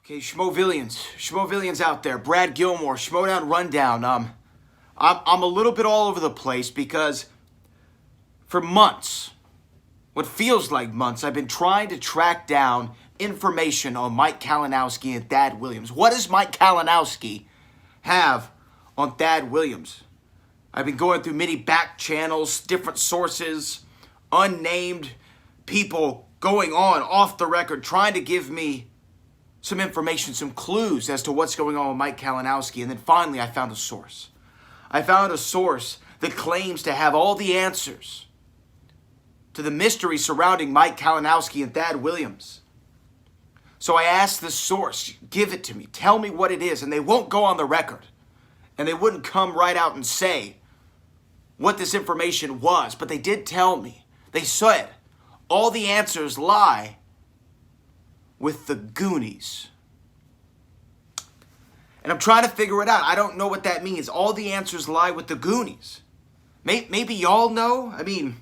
Okay, Schmoevillians out there. Brad Gilmore, Schmoedown Rundown. I'm a little bit all over the place because for months, what feels like months, I've been trying to track down information on Mike Kalinowski and Thad Williams. What does Mike Kalinowski have on Thad Williams? I've been going through many back channels, different sources, unnamed people going on off the record, trying to give me some information, some clues as to what's going on with Mike Kalinowski. And then finally, I found a source. I found a source that claims to have all the answers to the mystery surrounding Mike Kalinowski and Thad Williams. So I asked this source, give it to me, tell me what it is, and they won't go on the record. And they wouldn't come right out and say what this information was, but they did tell me. They said all the answers lie with the Goonies. And I'm trying to figure it out. I don't know what that means. All the answers lie with the Goonies. Maybe y'all know? I mean,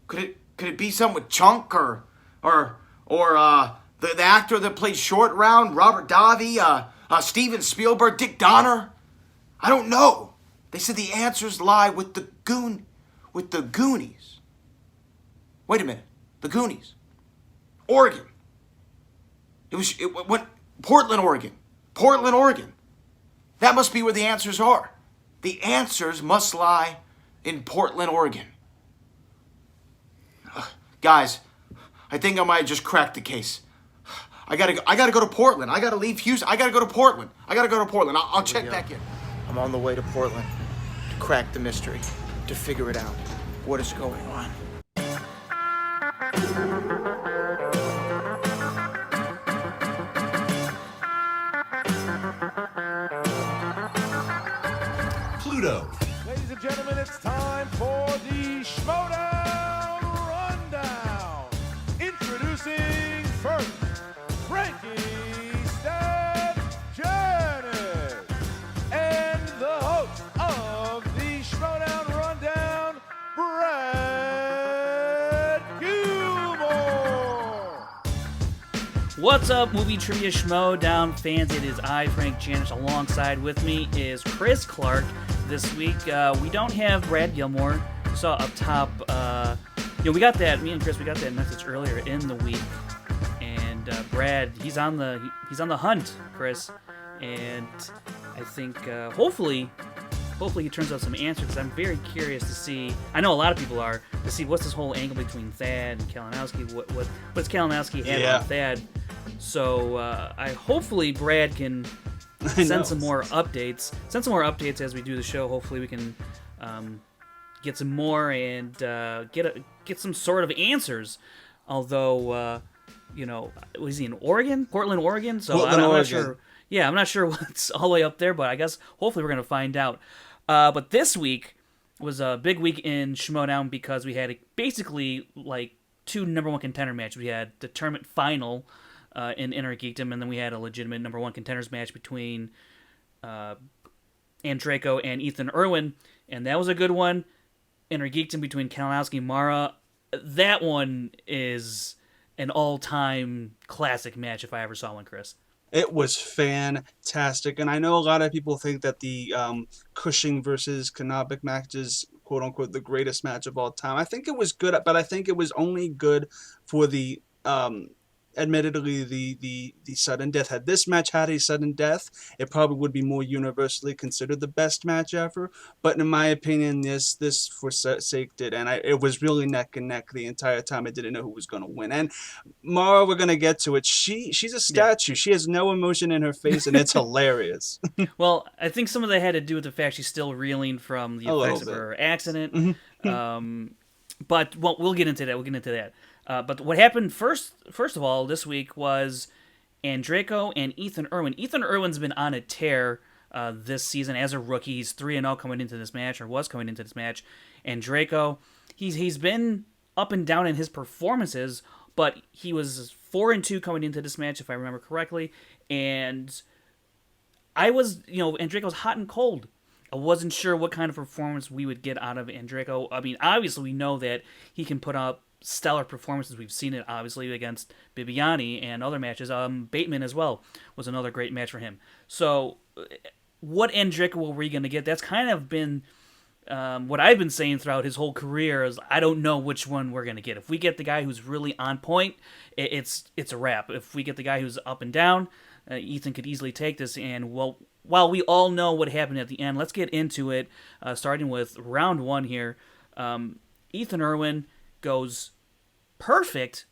could it be something with Chunk or the actor that played Short Round, Robert Davi, Steven Spielberg, Dick Donner? I don't know. They said the answers lie with the Goonies. Wait a minute. The Goonies. Oregon. It went Portland, Oregon. Portland, Oregon. That must be where the answers are. The answers must lie in Portland, Oregon. Guys, I think I might have just cracked the case. I gotta go to Portland. I gotta leave Houston. I gotta go to Portland. I'll check back in. I'm on the way to Portland to crack the mystery, to figure it out. What is going on? Pluto. Ladies and gentlemen, it's time for the Schmoedown Rundown. Introducing first, Frank Janisch, and the host of the Schmoedown Rundown, Brad Gilmore. What's up, Movie Trivia Schmoedown fans? It is I, Frank Janisch. Alongside with me is Chris Clark. This week, we don't have Brad Gilmore. You saw up top, we got that. Me and Chris, we got that message earlier in the week, and Brad, he's on the hunt, Chris, and I think hopefully he turns out some answers. Because I'm very curious to see. I know a lot of people are to see what's this whole angle between Thad and Kalinowski. What's Kalinowski had on Thad? So I hopefully Brad can send some more updates as we do the show. Hopefully we can get some more and get some sort of answers. Although, was he in Oregon? Portland, Oregon? So I'm not sure. Yeah, I'm not sure what's all the way up there, but I guess hopefully we're going to find out. But this week was a big week in Schmoedown because we had basically like two number one contender matches. We had the tournament final in Inner Geekdom, and then we had a legitimate number one contenders match between Draco and Ethan Irwin, and that was a good one. Inner Geekdom between Kalinowski and Mara. That one is an all-time classic match if I ever saw one, Chris. It was fantastic, and I know a lot of people think that the Cushing versus Knobbik match is quote-unquote the greatest match of all time. I think it was good, but I think it was only good for the admittedly the sudden death. Had this match had a sudden death, it probably would be more universally considered the best match ever. But in my opinion, this for sake did, and it was really neck and neck the entire time. I didn't know who was going to win. And Mara, we're going to get to it. She's a statue. Yeah. She has no emotion in her face, and it's hilarious. Well, I think some of that had to do with the fact she's still reeling from the effects of her accident. Mm-hmm. But we'll get into that. But what happened first of all this week was Draco and Ethan Irwin. Ethan Irwin's been on a tear this season as a rookie. He's 3-0 coming into this match, or was coming into this match. And Draco, he's been up and down in his performances, but he was 4-2 coming into this match, if I remember correctly. And I was, and Draco's hot and cold. I wasn't sure what kind of performance we would get out of Draco. I mean, obviously we know that he can put up stellar performances. We've seen it obviously against Bibiani and other matches. Bateman as well was another great match for him. So, what Draco were we going to get? That's kind of been what I've been saying throughout his whole career is I don't know which one we're going to get. If we get the guy who's really on point, it's a wrap. If we get the guy who's up and down, Ethan could easily take this. And while we all know what happened at the end, let's get into it, starting with round one here. Ethan Irwin goes perfect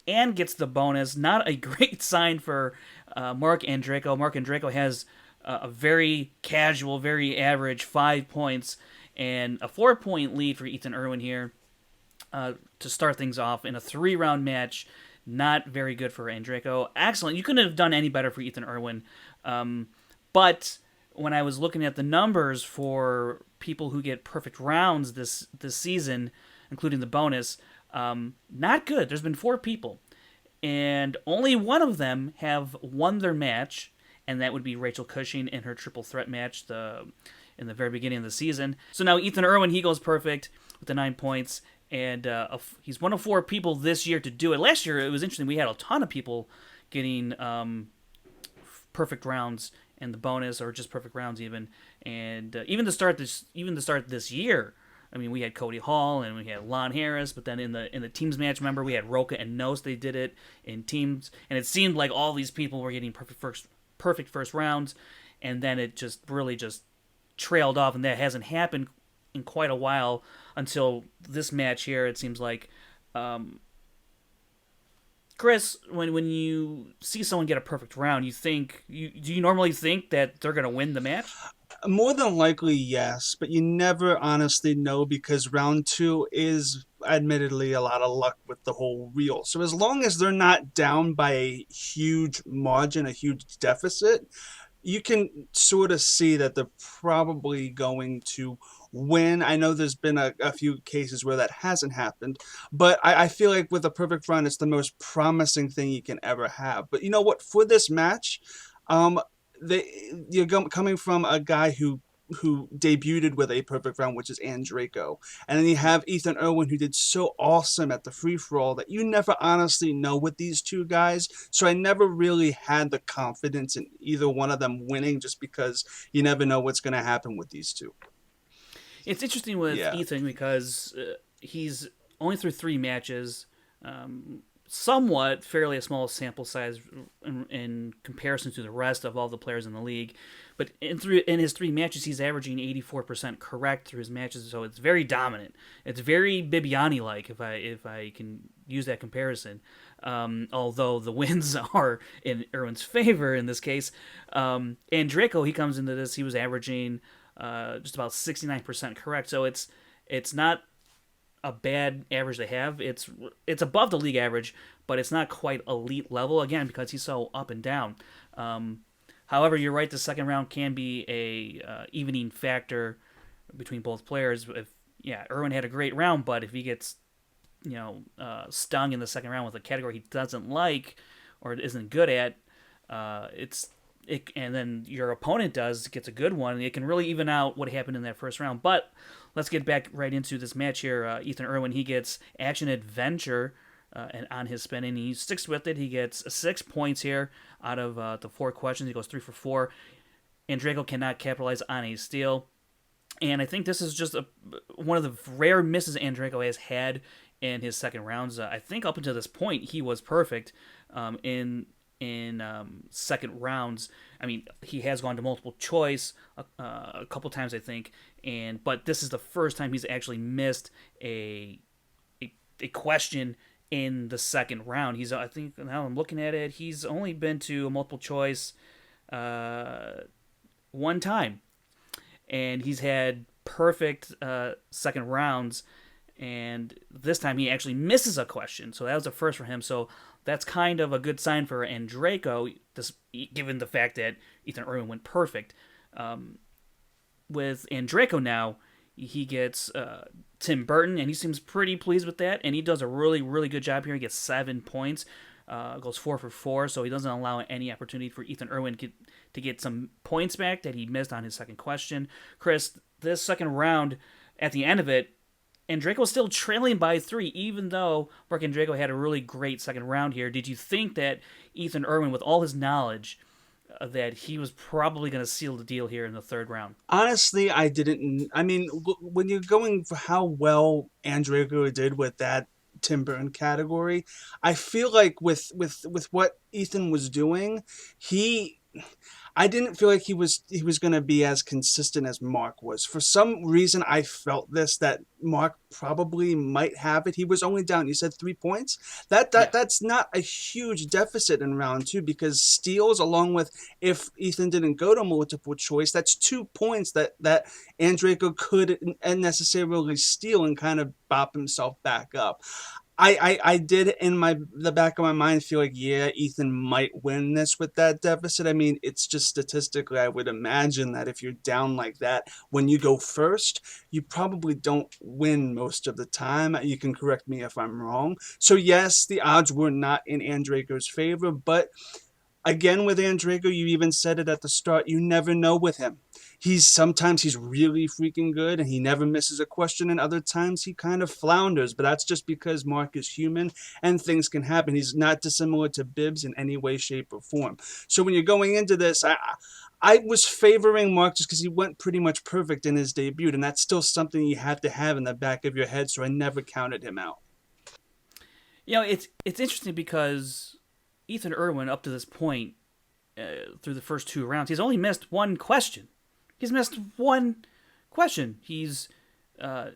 and gets the bonus. Not a great sign for Mark Draco. Mark Draco has a very casual, very average 5 points and a 4-point lead for Ethan Irwin here to start things off in a 3-round match. Not very good for Draco. Excellent. You couldn't have done any better for Ethan Irwin. But when I was looking at the numbers for people who get perfect rounds this season, including the bonus, not good. There's been 4 people, and only one of them have won their match, and that would be Rachel Cushing in her triple threat match in the very beginning of the season. So now Ethan Irwin, he goes perfect with the 9 points, and he's one of 4 people this year to do it. Last year, it was interesting. We had a ton of people getting perfect rounds and the bonus, or just perfect rounds even. And even to start this year, I mean, we had Cody Hall and we had Lon Harris, but then in the teams match, remember, we had Roca and Nos. They did it in teams, and it seemed like all these people were getting perfect first rounds, and then it just really just trailed off, and that hasn't happened in quite a while until this match here. It seems like, Chris, when you see someone get a perfect round, do you normally think that they're going to win the match? More than likely, yes, but you never honestly know because round 2 is admittedly a lot of luck with the whole reel. So as long as they're not down by a huge margin, a huge deficit, you can sort of see that they're probably going to win. I know there's been a few cases where that hasn't happened, but I feel like with a perfect run, it's the most promising thing you can ever have. But you know what? For this match, you're coming from a guy who debuted with a perfect round, which is Draco. And then you have Ethan Irwin, who did so awesome at the free-for-all that you never honestly know with these two guys. So I never really had the confidence in either one of them winning just because you never know what's going to happen with these two. It's interesting with Ethan because he's only through 3 matches, somewhat fairly a small sample size in comparison to the rest of all the players in the league. But in his 3 matches, he's averaging 84% correct through his matches, so it's very dominant. It's very Bibiani-like, if I can use that comparison. Although the wins are in Irwin's favor in this case. And Draco, he comes into this, he was averaging just about 69% correct. So it's not a bad average to have. It's above the league average, but it's not quite elite level, again, because he's so up and down. However, you're right, the second round can be a evening factor between both players. Irwin had a great round, but if he gets stung in the second round with a category he doesn't like or isn't good at, and then your opponent gets a good one, and it can really even out what happened in that first round. But let's get back right into this match here. Ethan Irwin, he gets action adventure and on his spin, and he sticks with it. He gets 6 points here out of the 4 questions. He goes 3 for 4. And Draco cannot capitalize on a steal. And I think this is just one of the rare misses Draco has had in his second rounds. I think up until this point, he was perfect in second rounds. I mean, he has gone to multiple choice a couple times, I think, but this is the first time he's actually missed a question in the second round. I think now I'm looking at it, he's only been to a multiple choice 1 time, and he's had perfect second rounds, and this time he actually misses a question, so that was a first for him. So that's kind of a good sign for Draco, given the fact that Ethan Irwin went perfect. With Draco now, he gets Tim Burton, and he seems pretty pleased with that, and he does a really, really good job here. He gets 7 points, goes 4 for 4, so he doesn't allow any opportunity for Ethan Irwin to get some points back that he missed on his second question. Chris, this second round, at the end of it, and Draco's still trailing by 3, even though Mark and Draco had a really great second round here. Did you think that Ethan Irwin, with all his knowledge, that he was probably going to seal the deal here in the third round? Honestly, I didn't. I mean, when you're going for how well Andrew did with that Tim Burton category, I feel like with what Ethan was doing, he I didn't feel like he was going to be as consistent as Mark was. For some reason, I felt that Mark probably might have it. He was only down. You said 3 points. Yeah. That's not a huge deficit in round two because steals, along with if Ethan didn't go to multiple choice, that's 2 points that Andreco could necessarily steal and kind of bop himself back up. I did in the back of my mind feel like, yeah, Ethan might win this with that deficit. I mean, it's just statistically, I would imagine that if you're down like that, when you go first, you probably don't win most of the time. You can correct me if I'm wrong. So yes, the odds were not in Andreco's favor, but again with Andreco, you even said it at the start, you never know with him. Sometimes he's really freaking good and he never misses a question, and other times he kind of flounders, but that's just because Mark is human and things can happen. He's not dissimilar to Bibbs in any way, shape, or form. So when you're going into this, I was favoring Mark just because he went pretty much perfect in his debut, and that's still something you have to have in the back of your head, so I never counted him out. It's interesting because Ethan Irwin, up to this point, through the first 2 rounds, he's only missed one question. He's missed one question. He's 12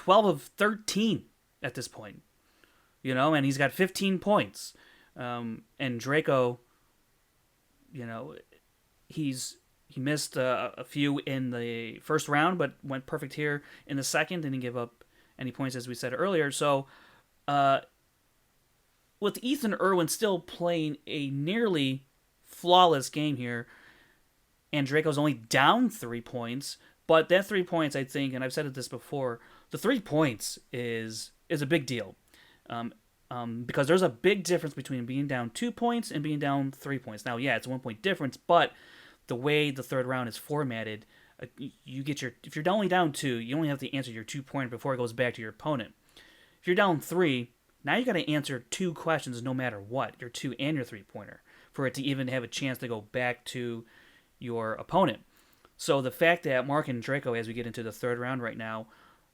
of 13 at this point, and he's got 15 points. And Draco, he missed a few in the first round, but went perfect here in the second. Didn't give up any points, as we said earlier. So, with Ethan Irwin still playing a nearly flawless game here, and Draco's only down 3 points, but that 3 points, I think, and I've said this before, the 3 points is a big deal, because there's a big difference between being down 2 points and being down 3 points. Now, yeah, it's a 1 point difference, but the way the third round is formatted, if you're only down 2, you only have to answer your 2-pointer before it goes back to your opponent. If you're down 3, now you got to answer 2 questions no matter what, your 2 and your 3-pointer, for it to even have a chance to go back to your opponent. So the fact that Mark and Draco, as we get into the third round right now,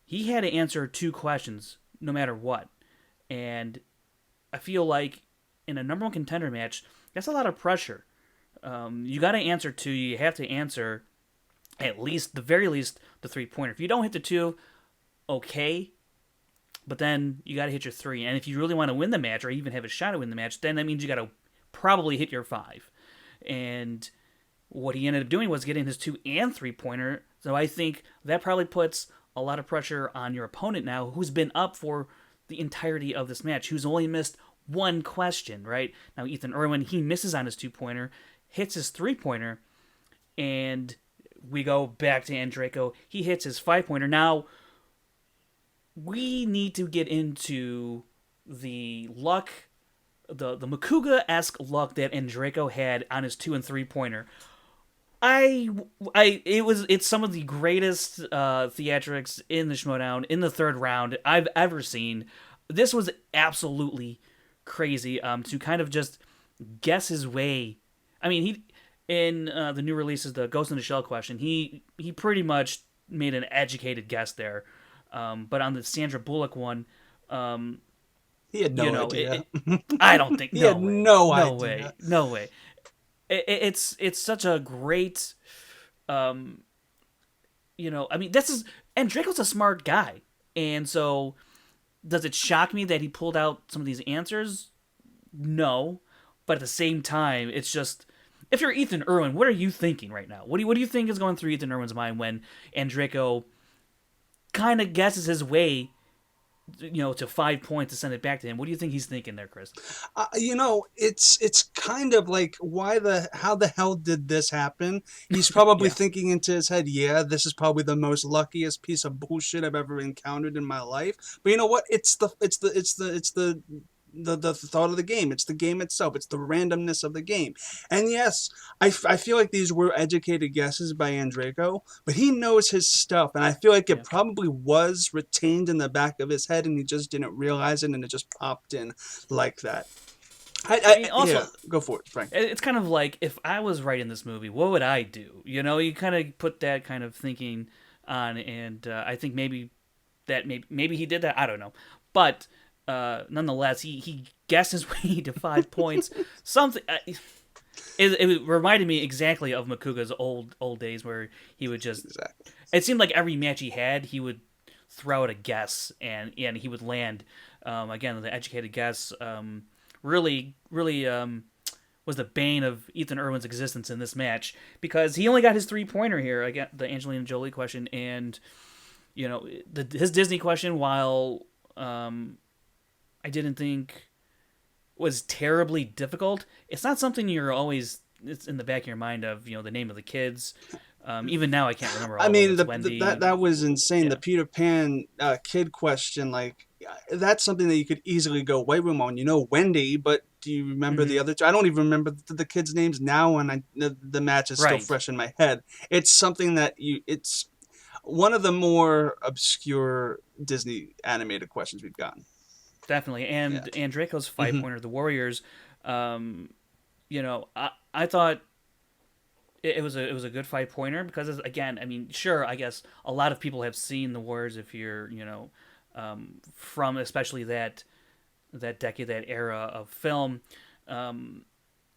he had to answer 2 questions no matter what. And I feel like in a number one contender match, that's a lot of pressure. You got to answer 2. You have to answer at least, the very least, the 3-pointer. If you don't hit the 2, okay, but then you got to hit your 3. And if you really want to win the match or even have a shot at winning the match, then that means you got to probably hit your 5. And what he ended up doing was getting his 2 and 3-pointer. So I think that probably puts a lot of pressure on your opponent now, who's been up for the entirety of this match, who's only missed one question, right? Now, Ethan Irwin, he misses on his 2-pointer, hits his 3-pointer, and we go back to Andreco. He hits his 5-pointer. Now, we need to get into the luck, the Makuga-esque luck that Andreco had on his 2 and 3-pointer. It's some of the greatest theatrics in the Schmoedown in the third round I've ever seen. This was absolutely crazy to kind of just guess his way. I mean, he in the new releases, the Ghost in the Shell question, he pretty much made an educated guess there. But on the Sandra Bullock one, He had no idea. I don't think. He had no idea. No way. It's such a great, I mean, and Draco's a smart guy, and so does it shock me that he pulled out some of these answers? No, but at the same time, it's just, if you're Ethan Irwin, what are you thinking right now? What do you think is going through Ethan Irwin's mind when Draco kind of guesses his way, to 5 points to send it back to him? What do you think he's thinking there, Chris? It's kind of like, how the hell did this happen? He's probably thinking into his head, yeah, this is probably the most luckiest piece of bullshit I've ever encountered in my life. But you know what? It's the the thought of the game. It's the game itself. It's the randomness of the game. And yes, I feel like these were educated guesses by Draco, but he knows his stuff, and I feel like it Yeah. probably was retained in the back of his head, and he just didn't realize it, and it just popped in like that. I mean, also, Yeah, go for it, Frank. it's kind of like, if I was writing this movie, what would I do? You know, you kind of put that kind of thinking on, and I think maybe he did that. I don't know, but nonetheless, he guessed his way to 5 points. Something. It reminded me exactly of Makuga's old days, where he would just. Exactly. It seemed like every match he had, he would throw out a guess, and he would land. Again, the educated guess. Really was the bane of Ethan Irwin's existence in this match, because he only got his 3-pointer here. I got the Angelina Jolie question, and his Disney question, while I didn't think was terribly difficult. It's not something it's in the back of your mind of, the name of the kids. Even now I can't remember all I mean, of them. It's Wendy. that was insane. Yeah. The Peter Pan kid question, like, that's something that you could easily go White Room on. Wendy, but do you remember the other two? I don't even remember the kids' names now, and the match is still Right. fresh in my head. It's something that it's one of the more obscure Disney animated questions we've gotten. Definitely. And Draco's 5-pointer, the Warriors, I thought it was a good 5-pointer, because, again, I mean, sure, I guess a lot of people have seen the Warriors, if you're, from especially that decade, that era of film. And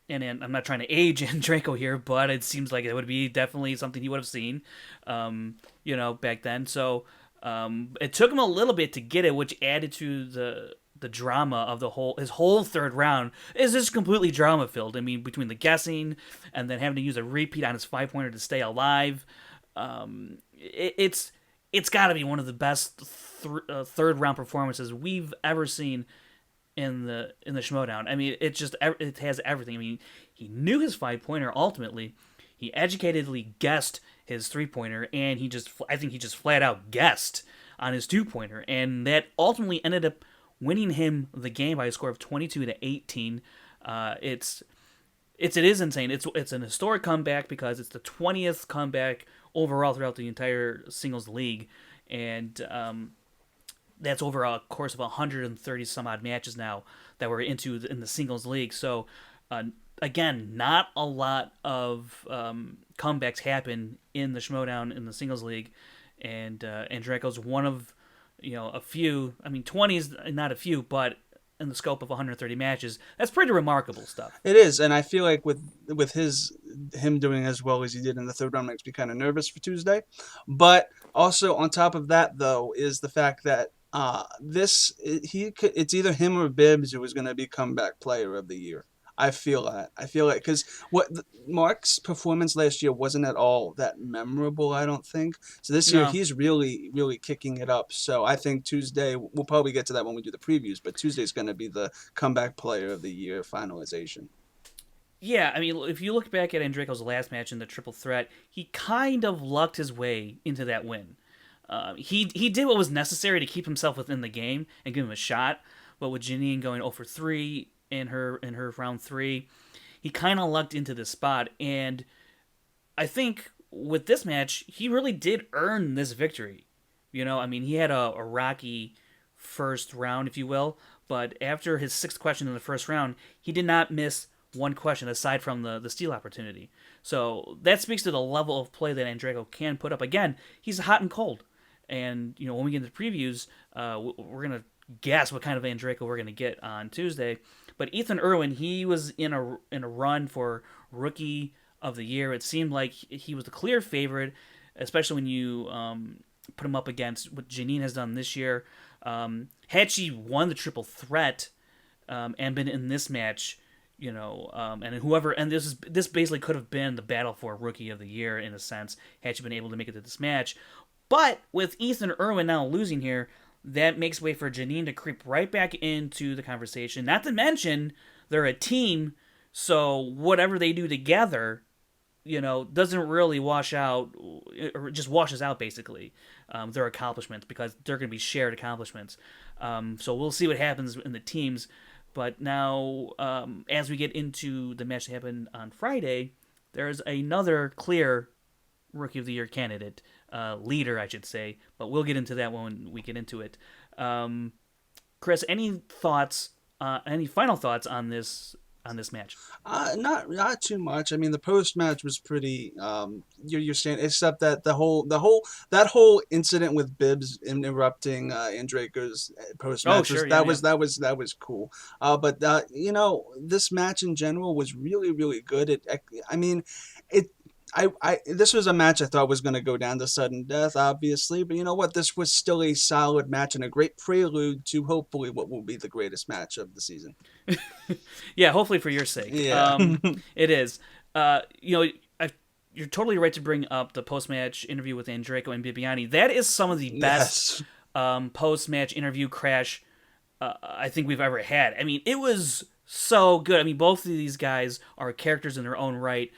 I'm not trying to age Draco here, but it seems like it would be definitely something he would have seen, back then. So it took him a little bit to get it, which added to the drama of his whole third round is just completely drama filled. I mean, between the guessing and then having to use a repeat on his 5-pointer to stay alive, it's got to be one of the best third round performances we've ever seen in the Schmoedown. I mean, it has everything. I mean, he knew his 5-pointer ultimately. He educatedly guessed his 3-pointer, and I think he just flat out guessed on his 2-pointer, and that ultimately ended up winning him the game by a score of 22-18. It is insane. It's an historic comeback, because it's the 20th comeback overall throughout the entire singles league, and that's over a course of 130 some odd matches now that we're in the singles league. So again, not a lot of comebacks happen in the Schmoedown in the singles league, and Draco's one of a few. I mean, 20 is not a few, but in the scope of 130 matches, that's pretty remarkable stuff. It is, and I feel like with him doing as well as he did in the third round makes me kind of nervous for Tuesday. But also on top of that, though, is the fact that it's either him or Bibbs who is going to be comeback player of the year. I feel like because Mark's performance last year wasn't at all that memorable, I don't think. So this year he's really, really kicking it up. So I think Tuesday, we'll probably get to that when we do the previews, but Tuesday's going to be the comeback player of the year finalization. Yeah, I mean, if you look back at Draco's last match in the triple threat, he kind of lucked his way into that win. He did what was necessary to keep himself within the game and give him a shot, but with Janine going 0 for 3 in her round 3, he kind of lucked into this spot, and I think with this match, he really did earn this victory. I mean, he had a rocky first round, if you will, but after his 6th question in the first round, he did not miss one question aside from the steal opportunity. So that speaks to the level of play that Draco can put up. Again, he's hot and cold, and when we get into the previews, we're gonna guess what kind of Draco we're gonna get on Tuesday. But Ethan Irwin, he was in a run for Rookie of the Year. It seemed like he was the clear favorite, especially when you put him up against what Janine has done this year. Had she won the triple threat and been in this match, and this basically could have been the battle for Rookie of the Year in a sense, had she been able to make it to this match. But with Ethan Irwin now losing here, that makes way for Janine to creep right back into the conversation. Not to mention, they're a team, so whatever they do together, doesn't really wash out, or just washes out, basically, their accomplishments, because they're going to be shared accomplishments. So we'll see what happens in the teams. But now, as we get into the match that happened on Friday, there's another clear Rookie of the Year candidate, leader, I should say. But we'll get into that when we get into it. Chris, any thoughts? Any final thoughts on this match? Not too much. I mean, the post match was pretty. You're saying, except that that whole incident with Bibbs interrupting Draco's post match that was cool. But this match in general was really really good. This was a match I thought was going to go down to sudden death, obviously, but you know what? This was still a solid match and a great prelude to hopefully what will be the greatest match of the season. Yeah, hopefully for your sake. Yeah. It is. You're totally right to bring up the post-match interview with Draco and Bibbiani. That is some of the best post-match interview crash I think we've ever had. I mean, it was so good. I mean, both of these guys are characters in their own right.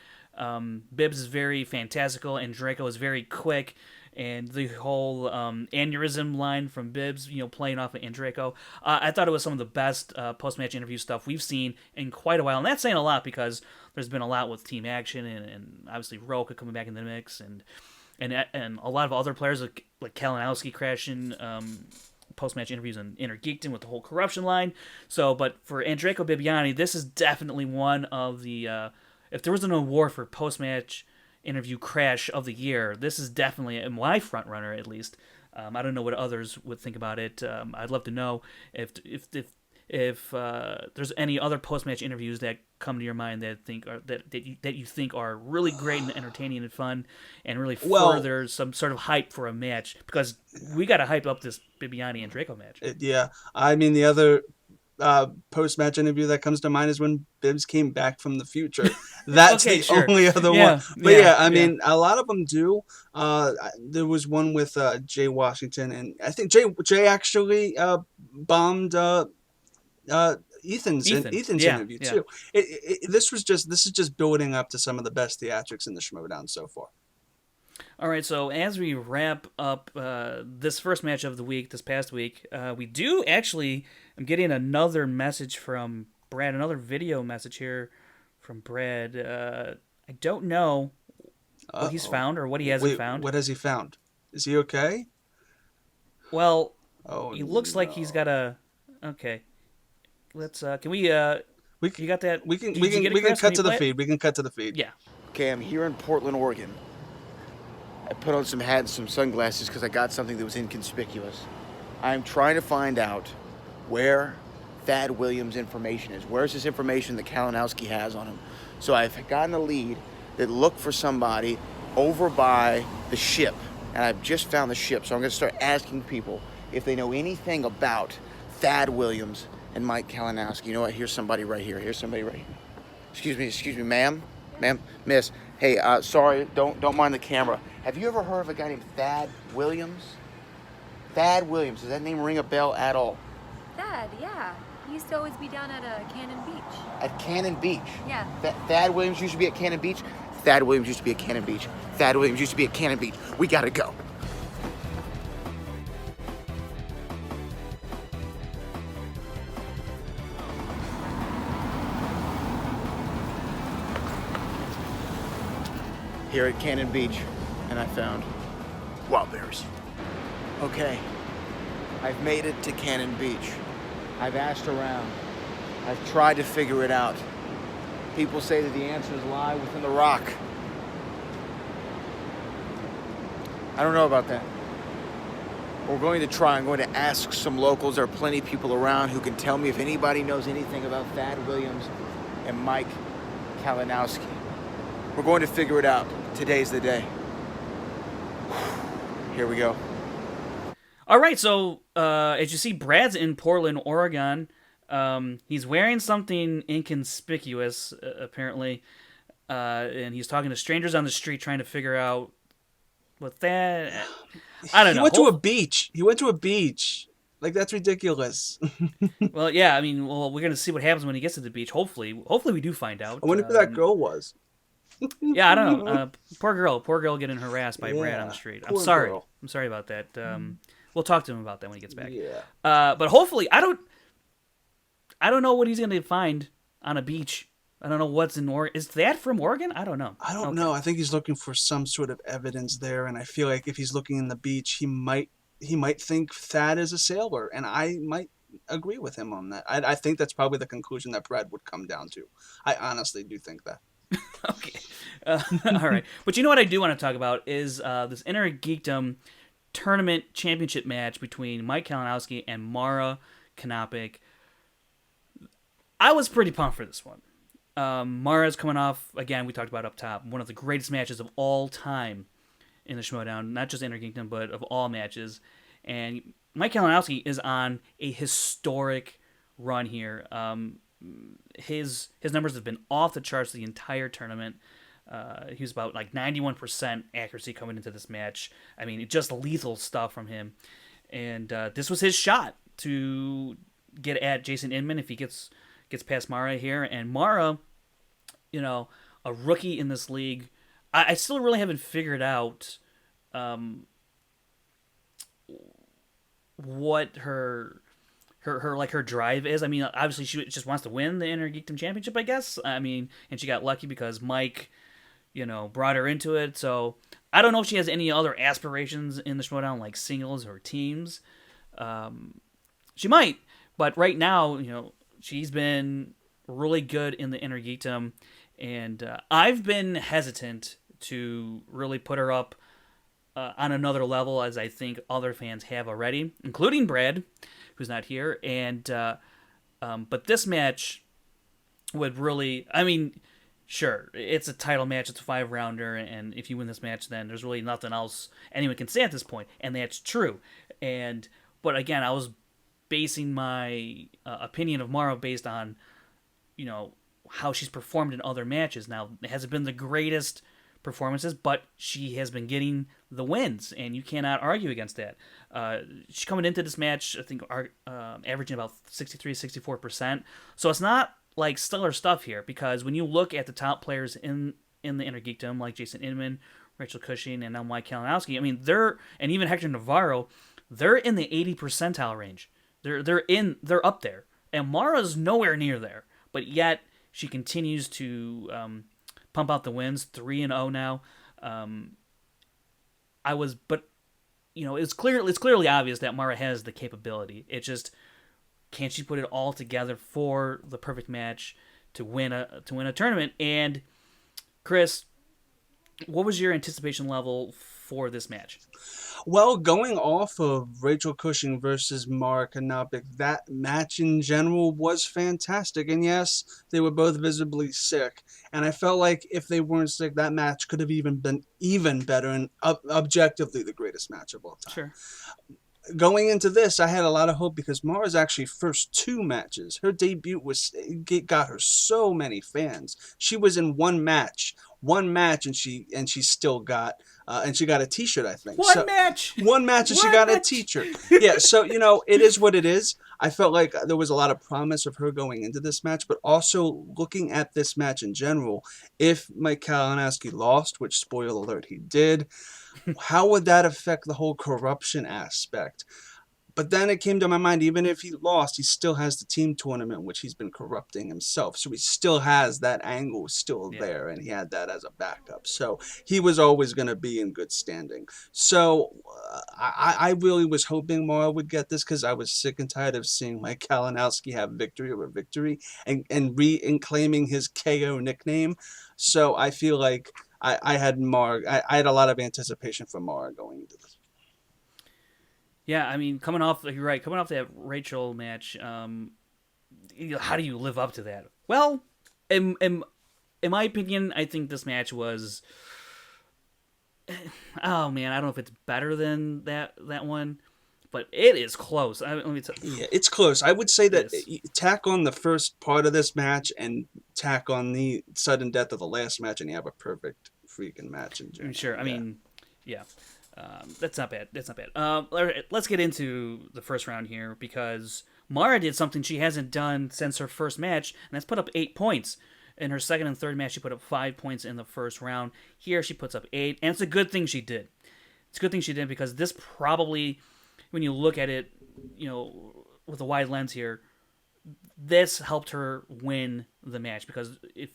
Bibbs is very fantastical, and Draco is very quick. And the whole aneurysm line from Bibbs, playing off of Draco, I thought it was some of the best post-match interview stuff we've seen in quite a while. And that's saying a lot because there's been a lot with Team Action and obviously Roka coming back in the mix and a lot of other players like Kalinowski crashing post-match interviews and Inner Geekdom with the whole corruption line. So, but for Draco Bibbiani, this is definitely one of the... if there was an award for post-match interview crash of the year, this is definitely my front runner, at least. I don't know what others would think about it. I'd love to know if there's any other post-match interviews that come to your mind that you think are really great and entertaining and fun and really further some sort of hype for a match, because we got to hype up this Bibbiani and Draco match. Yeah, I mean, the other post-match interview that comes to mind is when Bibbs came back from the future. That's only other one. But I mean, a lot of them do. There was one with Jay Washington, and I think Jay actually bombed Ethan's interview too. This is just building up to some of the best theatrics in the Schmoedown so far. All right, so as we wrap up this first match of the week, this past week, we do actually... I'm getting another message from Brad, another video message here from Brad. I don't know what he's found or what he hasn't found. What has he found? Is he okay? Well, he looks like he's got a... Okay. Let's... Can we... you got that? We can cut to the feed. We can cut to the feed. Yeah. Okay, I'm here in Portland, Oregon. I put on some hat and some sunglasses because I got something that was inconspicuous. I'm trying to find out where Thad Williams' information is. Where's this information that Kalinowski has on him? So I've gotten a lead that looked for somebody over by the ship, and I've just found the ship. So I'm going to start asking people if they know anything about Thad Williams and Mike Kalinowski. You know what? Here's somebody right here. Excuse me, ma'am, miss. Hey, sorry, don't mind the camera. Have you ever heard of a guy named Thad Williams? Thad Williams. Does that name ring a bell at all? Thad, yeah. He used to always be down at Cannon Beach. At Cannon Beach? Yeah. Thad Williams used to be at Cannon Beach? Thad Williams used to be at Cannon Beach. Thad Williams used to be at Cannon Beach. We gotta go. Here at Cannon Beach, and I found wild berries. Okay, I've made it to Cannon Beach. I've asked around. I've tried to figure it out. People say that the answers lie within the rock. I don't know about that. We're going to try. I'm going to ask some locals. There are plenty of people around who can tell me if anybody knows anything about Thad Williams and Mike Kalinowski. We're going to figure it out. Today's the day. Here we go. All right, so as you see, Brad's in Portland, Oregon. He's wearing something inconspicuous, apparently, and he's talking to strangers on the street trying to figure out what that... I don't know. He went to a beach. Like, that's ridiculous. Well, yeah, I mean, we're going to see what happens when he gets to the beach, hopefully. Hopefully we do find out. I wonder who that girl was. Yeah, I don't know. Poor girl getting harassed by Brad on the street. I'm sorry. Girl. I'm sorry about that. We'll talk to him about that when he gets back. Yeah. But hopefully, I don't know what he's going to find on a beach. I don't know what's in Oregon. Is that from Oregon? I don't know. I don't know. I think he's looking for some sort of evidence there, and I feel like if he's looking in the beach, he might think Thad is a sailor, and I might agree with him on that. I think that's probably the conclusion that Brad would come down to. I honestly do think that. Okay. All right. But you know what I do want to talk about is this Inner Geekdom tournament championship match between Mike Kalinowski and Mara Knopik. I was pretty pumped for this one. Mara's coming off, again, we talked about up top, one of the greatest matches of all time in the Schmoedown, not just Inner Geekdom, but of all matches. And Mike Kalinowski is on a historic run here. His numbers have been off the charts the entire tournament. He was about like 91% accuracy coming into this match. I mean, just lethal stuff from him. And this was his shot to get at Jason Inman if he gets past Mara here. And Mara, a rookie in this league, I still really haven't figured out what her drive is. I mean, obviously she just wants to win the Inner Geekdom Championship, I guess. I mean, and she got lucky because Mike, brought her into it. So I don't know if she has any other aspirations in the Schmoedown, like singles or teams. She might, but right now, she's been really good in the Inner Geekdom, and I've been hesitant to really put her up on another level, as I think other fans have already, including Brad, who's not here. And but this match would really, I mean, sure, it's a title match, it's a 5-rounder, and if you win this match, then there's really nothing else anyone can say at this point, and that's true. But again, I was basing my opinion of Mara based on, how she's performed in other matches. Now, it hasn't been the greatest performances, but she has been getting the wins, and you cannot argue against that. She's coming into this match, I think, averaging about 63-64%. So it's not like stellar stuff here, because when you look at the top players in the Inner Geekdom, like Jason Inman, Rachel Cushing, and now Mike Kalinowski, I mean, and even Hector Navarro, they're in the 80 percentile range. They're up there, and Mara's nowhere near there, but yet she continues to pump out the wins, 3-0 now. It's clearly obvious that Mara has the capability. It just, can she put it all together for the perfect match to win a tournament? And Chris, what was your anticipation level for this match? Well, going off of Rachel Cushing versus Mara Knopik, that match in general was fantastic. And yes, they were both visibly sick. And I felt like if they weren't sick, that match could have even been even better and objectively the greatest match of all time. Sure. Going into this, I had a lot of hope because Mara's actually first 2 matches, her debut got her so many fans. She was in one match, and she still got and she got a T-shirt, I think. One match, and she got a T-shirt. Yeah, so it is what it is. I felt like there was a lot of promise of her going into this match, but also looking at this match in general, if Mike Kalinowski lost, which spoiler alert he did, how would that affect the whole corruption aspect? But then it came to my mind, even if he lost, he still has the team tournament, which he's been corrupting himself. So he still has that angle still there, and he had that as a backup. So he was always going to be in good standing. So I really was hoping Mara would get this because I was sick and tired of seeing Mike Kalinowski have victory over victory and claiming his KO nickname. So I feel like I had a lot of anticipation for Mara going into this. Yeah, I mean, coming off that Rachel match, how do you live up to that? Well, in my opinion, I think this match was, oh man, I don't know if it's better than that one, but it is close. Yeah, it's close. I would say that tack on the first part of this match and tack on the sudden death of the last match, and you have a perfect freaking match in general. Sure, I mean, yeah. That's not bad. All right, let's get into the first round here, because Mara did something she hasn't done since her first match, and that's put up 8 points. In her second and third match, she put up 5 points in the first round. Here, she puts up 8, and it's a good thing she did. It's a good thing she did, because this probably, when you look at it, with a wide lens here, this helped her win the match, because if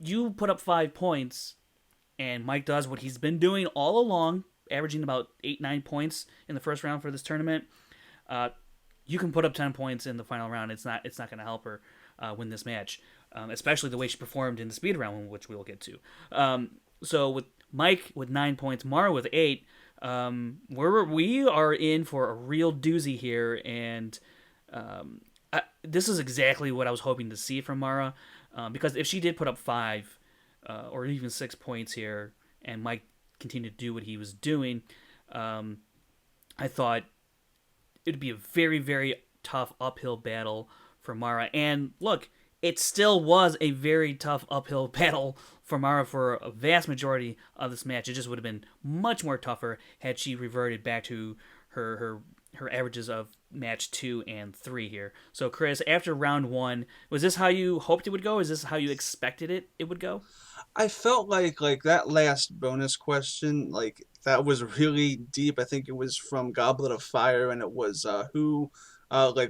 you put up 5 points and Mike does what he's been doing all along, averaging about 8-9 points in the first round for this tournament, you can put up 10 points in the final round. It's not going to help her win this match, especially the way she performed in the speed round, which we'll get to. So with Mike with 9 points, Mara with 8, we are in for a real doozy here, and this is exactly what I was hoping to see from Mara, because if she did put up 5 or even 6 points here, and Mike continued to do what he was doing, I thought it'd be a very, very tough uphill battle for Mara. And look, it still was a very tough uphill battle for Mara for a vast majority of this match. It just would have been much more tougher had she reverted back to her averages of match 2 and 3 here. So Chris, after round 1, was this how you hoped it would go? Is this how you expected it would go? I felt like that last bonus question, like that was really deep. I think it was from Goblet of Fire, and it was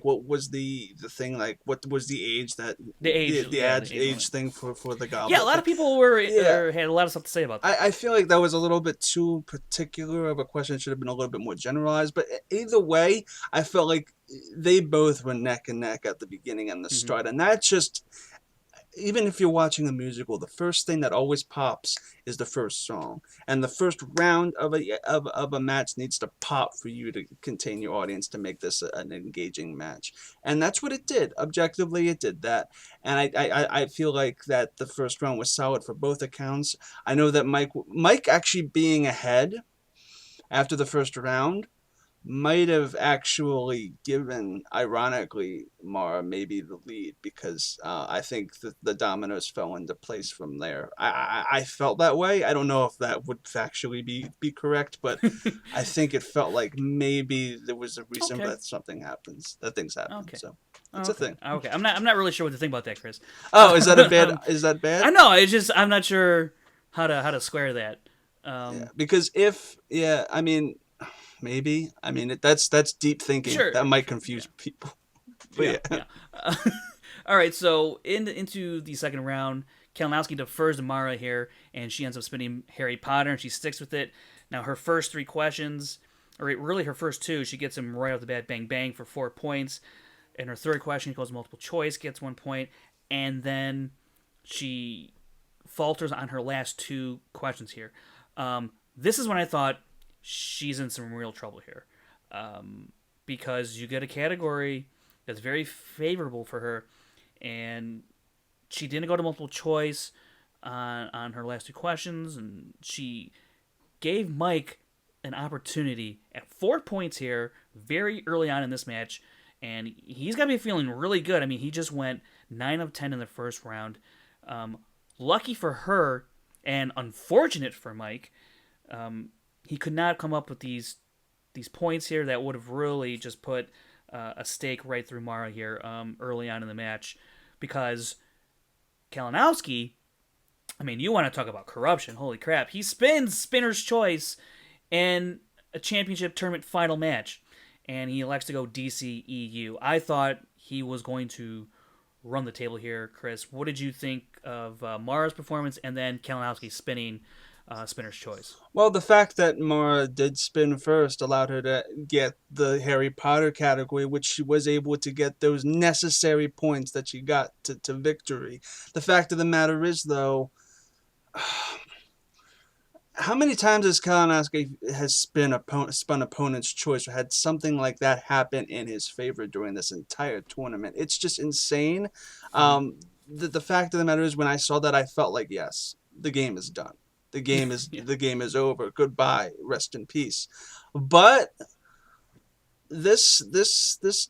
what was the thing, like what was the age that the age thing for the Goblet? Yeah, a lot of people had a lot of stuff to say about that. I feel like that was a little bit too particular of a question. It should have been a little bit more generalized. But either way, I felt like they both were neck and neck at the beginning and the start, and that just. Even if you're watching a musical, the first thing that always pops is the first song, and the first round of a match needs to pop for you to contain your audience to make this an engaging match, and that's what it did. Objectively, it did that, and I feel like that the first round was solid for both accounts. I know that Mike actually being ahead after the first round might have actually given, ironically, Mara maybe the lead, because I think that the dominoes fell into place from there. I felt that way. I don't know if that would factually be correct, but I think it felt like maybe there was a reason that things happen. Okay. So it's a thing. Okay, I'm not really sure what to think about that, Chris. Oh, is that is that bad? I know. It's just I'm not sure how to square that. Because I mean. Maybe. I mean, that's deep thinking. Sure. That might confuse people. But yeah. All right, so into the second round, Kalinowski defers to Mara here, and she ends up spinning Harry Potter, and she sticks with it. Now, her first 3 questions, or really her first 2, she gets them right off the bat, bang, bang, for 4 points. And her third question goes multiple choice, gets 1 point, and then she falters on her last 2 questions here. This is when I thought, she's in some real trouble here, because you get a category that's very favorable for her, and she didn't go to multiple choice on her last 2 questions, and she gave Mike an opportunity at 4 points here very early on in this match, and he's got to be feeling really good. I mean, he just went 9 of 10 in the first round. Lucky for her, and unfortunate for Mike, he could not come up with these points here that would have really just put a stake right through Mara here early on in the match, because Kalinowski, I mean, you want to talk about corruption, holy crap. He spins Spinner's Choice in a championship tournament final match, and he elects to go DCEU. I thought he was going to run the table here. Chris, what did you think of Mara's performance and then Kalinowski spinning Spinner's Choice? Well, the fact that Mara did spin first allowed her to get the Harry Potter category, which she was able to get those necessary points that she got to victory. The fact of the matter is, though, how many times has Kalinowski spun opponent's choice or had something like that happen in his favor during this entire tournament? It's just insane. The fact of the matter is, when I saw that, I felt like, yes, the game is done. The game is the game is over. Goodbye. Rest in peace. But this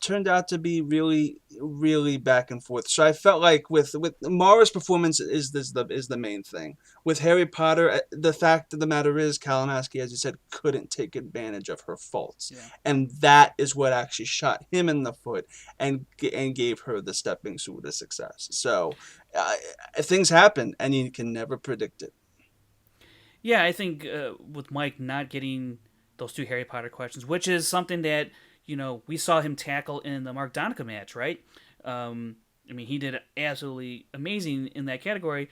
turned out to be really, really back and forth. So I felt like with Mara's performance is the main thing. With Harry Potter, the fact of the matter is, Kalinowski, as you said, couldn't take advantage of her faults, and that is what actually shot him in the foot and gave her the stepping stone to success. So things happen, and you can never predict it. Yeah, I think with Mike not getting those 2 Harry Potter questions, which is something that, we saw him tackle in the Mark Donica match, right? I mean, he did absolutely amazing in that category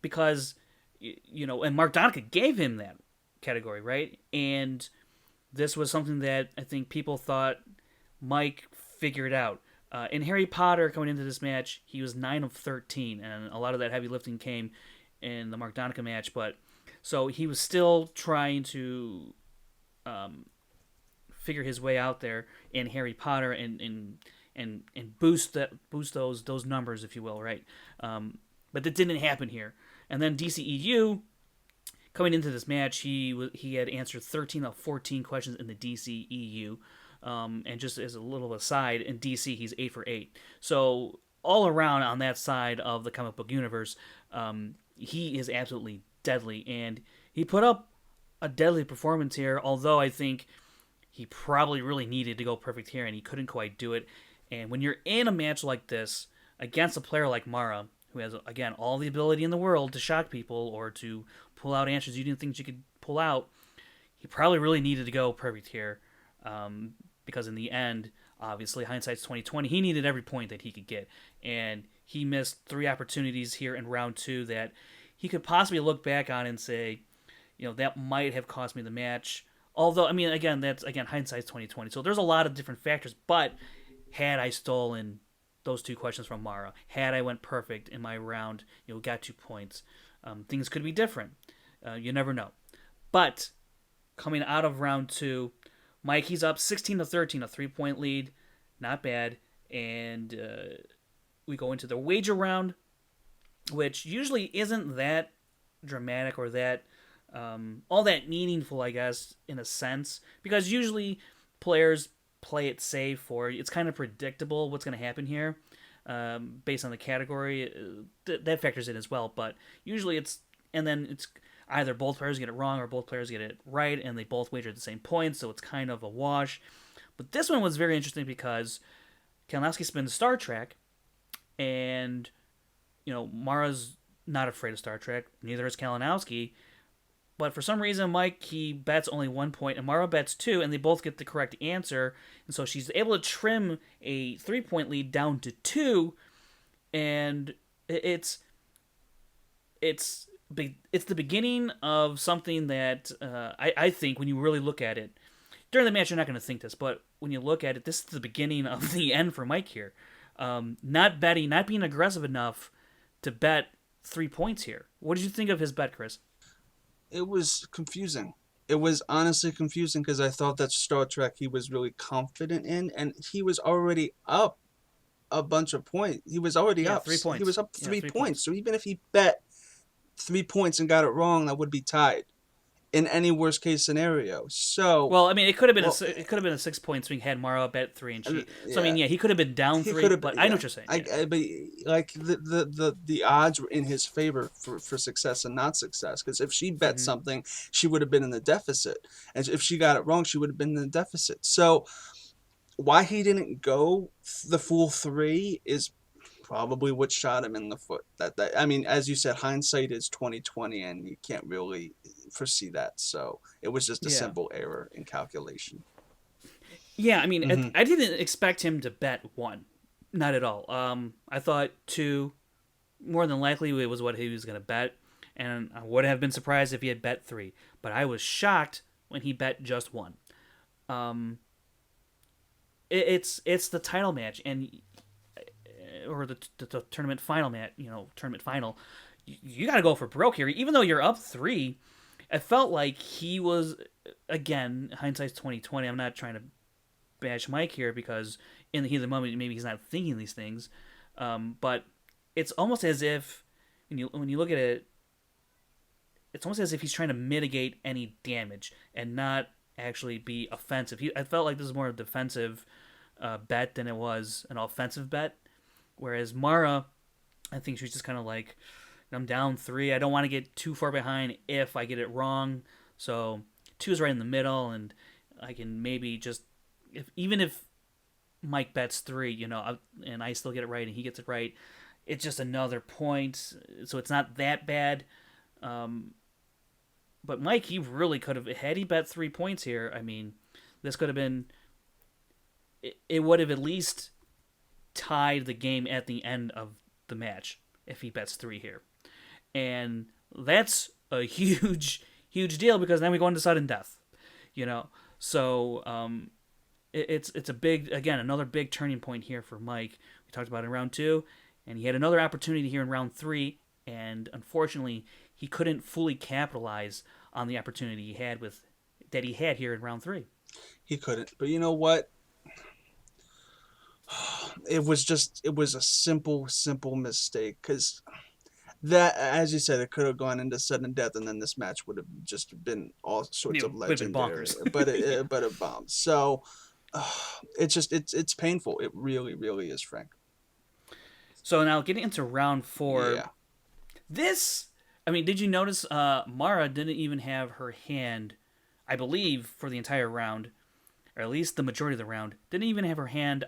because, and Mark Donica gave him that category, right? And this was something that I think people thought Mike figured out. In Harry Potter, coming into this match, he was 9 of 13, and a lot of that heavy lifting came in the Mark Donica match. But so he was still trying to figure his way out there in Harry Potter and boost those numbers, if you will, right? But that didn't happen here. And then DCEU, coming into this match, he had answered 13 of 14 questions in the DCEU. And just as a little aside, in DC, he's 8 for 8. So all around on that side of the comic book universe, he is absolutely deadly. And he put up a deadly performance here, although I think he probably really needed to go perfect here, and he couldn't quite do it. And when you're in a match like this, against a player like Mara, who has, again, all the ability in the world to shock people or to pull out answers you didn't think you could pull out, he probably really needed to go perfect here. Because in the end, obviously, hindsight's 20/20. He needed every point that he could get, and he missed 3 opportunities here in round 2 that he could possibly look back on and say, that might have cost me the match. Although, I mean, again, hindsight's 20/20. So there's a lot of different factors. But had I stolen those 2 questions from Mara, had I went perfect in my round, got 2 points, things could be different. You never know. But coming out of round 2. Mike, he's up 16 to 13, a 3-point lead, not bad. And we go into the wager round, which usually isn't that dramatic or that all that meaningful, I guess, in a sense, because usually players play it safe, or it's kind of predictable what's going to happen here based on the category. That factors in as well, but usually it's either both players get it wrong or both players get it right, and they both wager at the same point, so it's kind of a wash. But this one was very interesting because Kalinowski spins Star Trek, and, Mara's not afraid of Star Trek, neither is Kalinowski, but for some reason, Mike, he bets only 1 point, and Mara bets 2, and they both get the correct answer, and so she's able to trim a 3-point lead down to 2, and it's the beginning of something that I think when you really look at it, during the match you're not going to think this, but when you look at it, this is the beginning of the end for Mike here. Not being aggressive enough to bet 3 points here. What did you think of his bet, Chris? It was confusing. It was honestly confusing because I thought that Star Trek he was really confident in, and he was already up a bunch of points. He was already up 3 points. He was up 3 points. So even if he bet 3 points and got it wrong, that would be tied in any worst case scenario. So well, I mean, it could have been a 6-point swing had Mara bet 3 and she. So I mean, he could have been down 3. But I know what you're saying. But like the odds were in his favor for success and not success. Because if she bet something, she would have been in the deficit, and if she got it wrong, she would have been in the deficit. So why he didn't go the full 3 is probably what shot him in the foot. That I mean, as you said, hindsight is 20/20, and you can't really foresee that. So it was just a simple error in calculation. Yeah, I mean, I didn't expect him to bet 1, not at all. I thought 2, more than likely, it was what he was going to bet, and I would have been surprised if he had bet 3. But I was shocked when he bet just 1. It's the title match, and or the tournament final match, tournament final. You got to go for broke here, even though you're up 3. I felt like he was, again, hindsight's 20/20. I'm not trying to bash Mike here because in the heat of the moment, maybe he's not thinking these things. But it's almost as if when you look at it, it's almost as if he's trying to mitigate any damage and not actually be offensive. I felt like this is more a defensive bet than it was an offensive bet. Whereas Mara, I think she's just kind of like, I'm down 3. I don't want to get too far behind if I get it wrong. So 2 is right in the middle, and I can maybe just, even if Mike bets 3, and I still get it right and he gets it right, it's just another point. So it's not that bad. But Mike, he really could have, had he bet 3 points here, I mean, this could have been, it would have at least tied the game at the end of the match if he bets 3 here. And that's a huge, huge deal because then we go into sudden death, you know. So it's a big, again, another big turning point here for Mike. We talked about it in round 2, and he had another opportunity here in round 3, and unfortunately he couldn't fully capitalize on the opportunity he had here in round 3. He couldn't. But you know what? It was a simple mistake, because that, as you said, it could have gone into sudden death, and then this match would have just been all sorts of legendary. But it bombed. So it's painful. It really is, Frank. So now getting into round 4. Yeah. Did you notice Mara didn't even have her hand, I believe, for the entire round, or at least the majority of the round, didn't even have her hand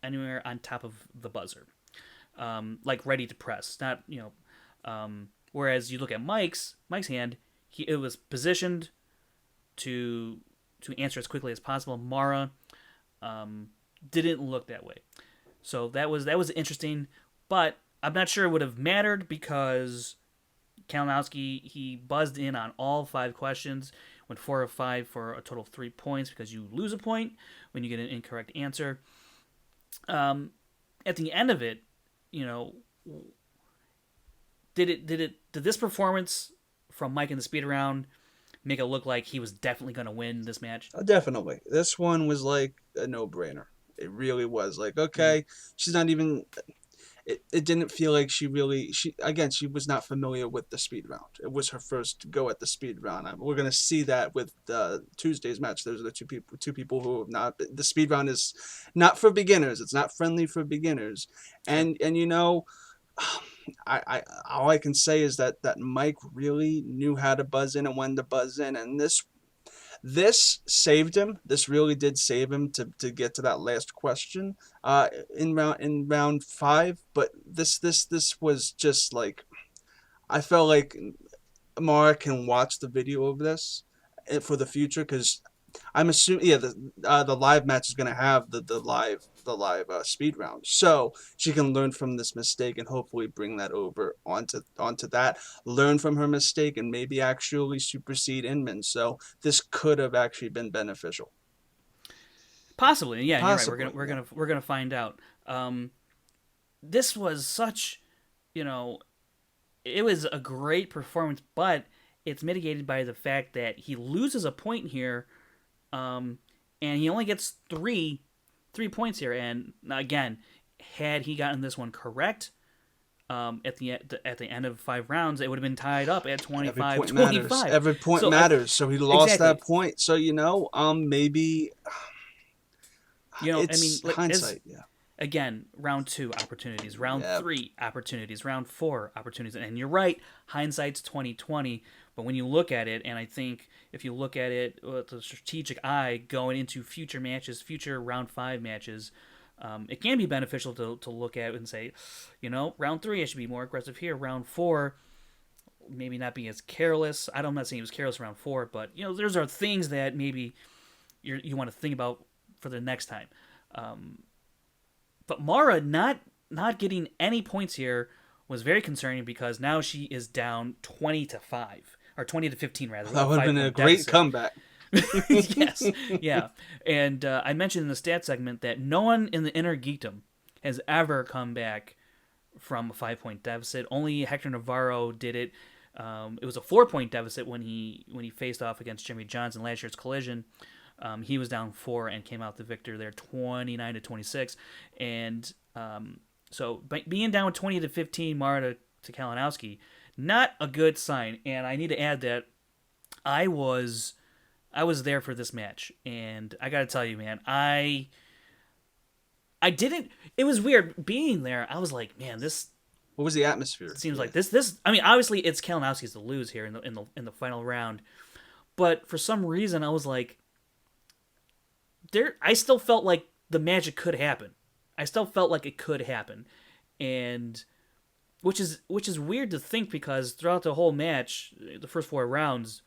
anywhere on top of the buzzer, like ready to press. Not, whereas you look at Mike's hand, it was positioned to answer as quickly as possible. Mara didn't look that way, so that was interesting. But I'm not sure it would have mattered because Kalinowski, he buzzed in on all 5 questions, went 4 of 5 for a total of 3 points because you lose a point when you get an incorrect answer. At the end of it, did this performance from Mike in the speed round make it look like he was definitely going to win this match? Definitely. This one was like a no-brainer. It really was. Like, okay, she's not even... It didn't feel like she was not familiar with the speed round. It was her first go at the speed round. We're going to see that with Tuesday's match. Those are the two people who have not... The speed round is not for beginners. It's not friendly for beginners. And all I can say is that Mike really knew how to buzz in and when to buzz in, and this saved him. This really did save him to get to that last question in round 5. But this was just like, I felt like Mara can watch the video of this for the future, because I'm assuming the live match is going to have the live speed round, so she can learn from this mistake and hopefully bring that over onto that, learn from her mistake, and maybe actually supersede Inman. So this could have actually been beneficial. Possibly, yeah. Possibly, you're right. We're gonna find out. This was such, it was a great performance, but it's mitigated by the fact that he loses a point here. And he only gets 3 points here. And again, had he gotten this one correct at the end of 5 rounds, it would have been tied up at 25-25. Every point matters. So he lost that point. So maybe it's hindsight. Again, round 2 opportunities, round 3 opportunities, round 4 opportunities, and you're right. Hindsight's 20/20. But when you look at it, and I think if you look at it with a strategic eye going into future matches, future round 5 matches, it can be beneficial to look at and say, round 3 I should be more aggressive here. Round 4, maybe not be as careless. I'm not saying he was careless round 4, but those are things that maybe you want to think about for the next time. But Mara not getting any points here was very concerning, because now she is down 20-5. Or 20-15 rather. That would have been a great comeback. Yes, yeah. And I mentioned in the stat segment that no one in the Inner Geekdom has ever come back from a 5-point deficit. Only Hector Navarro did it. It was a 4-point deficit when he faced off against Jimmy Johns in last year's Collision. He was down 4 and came out the victor there, 29-26. And so being down 20-15, Mara to Kalinowski, not a good sign. And I need to add that I was there for this match, and I gotta tell you, man, I didn't. It was weird being there. I was like, man, this. What was the atmosphere? Seems like this. I mean, obviously, it's Kalinowski's to lose here in the final round, but for some reason, I was like, I still felt like the magic could happen. I still felt like it could happen, and. Which is weird to think, because throughout the whole match, the first 4 rounds,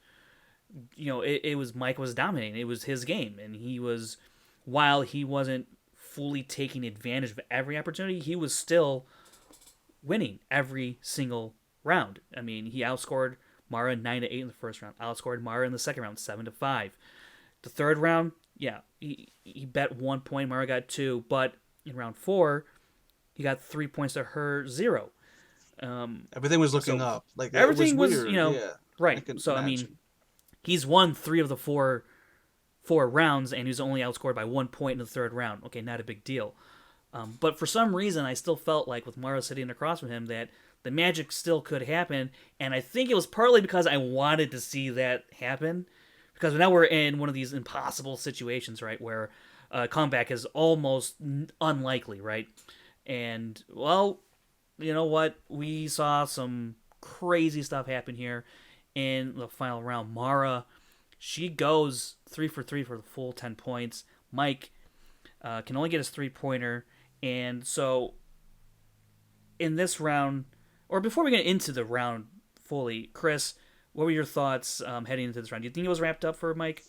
it was Mike was dominating. It was his game, and while he wasn't fully taking advantage of every opportunity, he was still winning every single round. I mean, he outscored Mara 9-8 in the first round, outscored Mara in the second round 7-5. The third round, yeah, he bet 1 point, Mara got 2, but in round 4, he got 3 points to her 0. Everything was looking up. Like Everything it was was, weird. you know, yeah, right. can So imagine. I mean, he's won 3 of the four rounds, and he's only outscored by 1 point in the third round. Okay, not a big deal. But for some reason, I still felt like with Mara sitting across from him that the magic still could happen, and I think it was partly because I wanted to see that happen. Because now we're in one of these impossible situations, right, where comeback is almost unlikely, right? And, well, you know what? We saw some crazy stuff happen here in the final round. Mara, she goes 3 for 3 for the full 10 points. Mike can only get his 3-pointer. And so in this round, or before we get into the round fully, Chris, what were your thoughts heading into this round? Do you think it was wrapped up for Mike?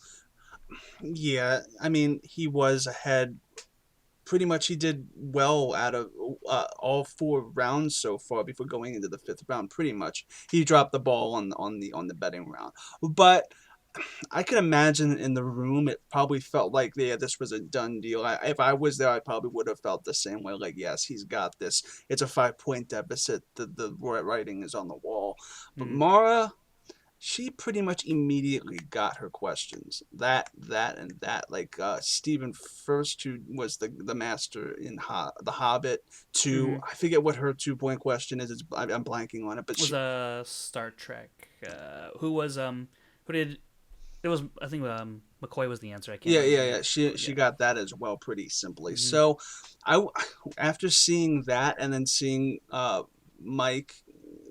Yeah, I mean, he was ahead. Pretty much, he did well out of all 4 rounds so far before going into the 5th round. Pretty much, he dropped the ball on the betting round. But I could imagine in the room, it probably felt like, yeah, this was a done deal. If I was there, I probably would have felt the same way. Like, yes, he's got this. It's a 5-point deficit. The writing is on the wall. But Mara, she pretty much immediately got her questions. That, and that. Like Stephen first, who was the master in The Hobbit. 2, I forget what her 2-point question is. I'm blanking on it. But It was Star Trek. Who did... It was, I think McCoy was the answer. I can't remember. She got that as well pretty simply. So after seeing that and then seeing Mike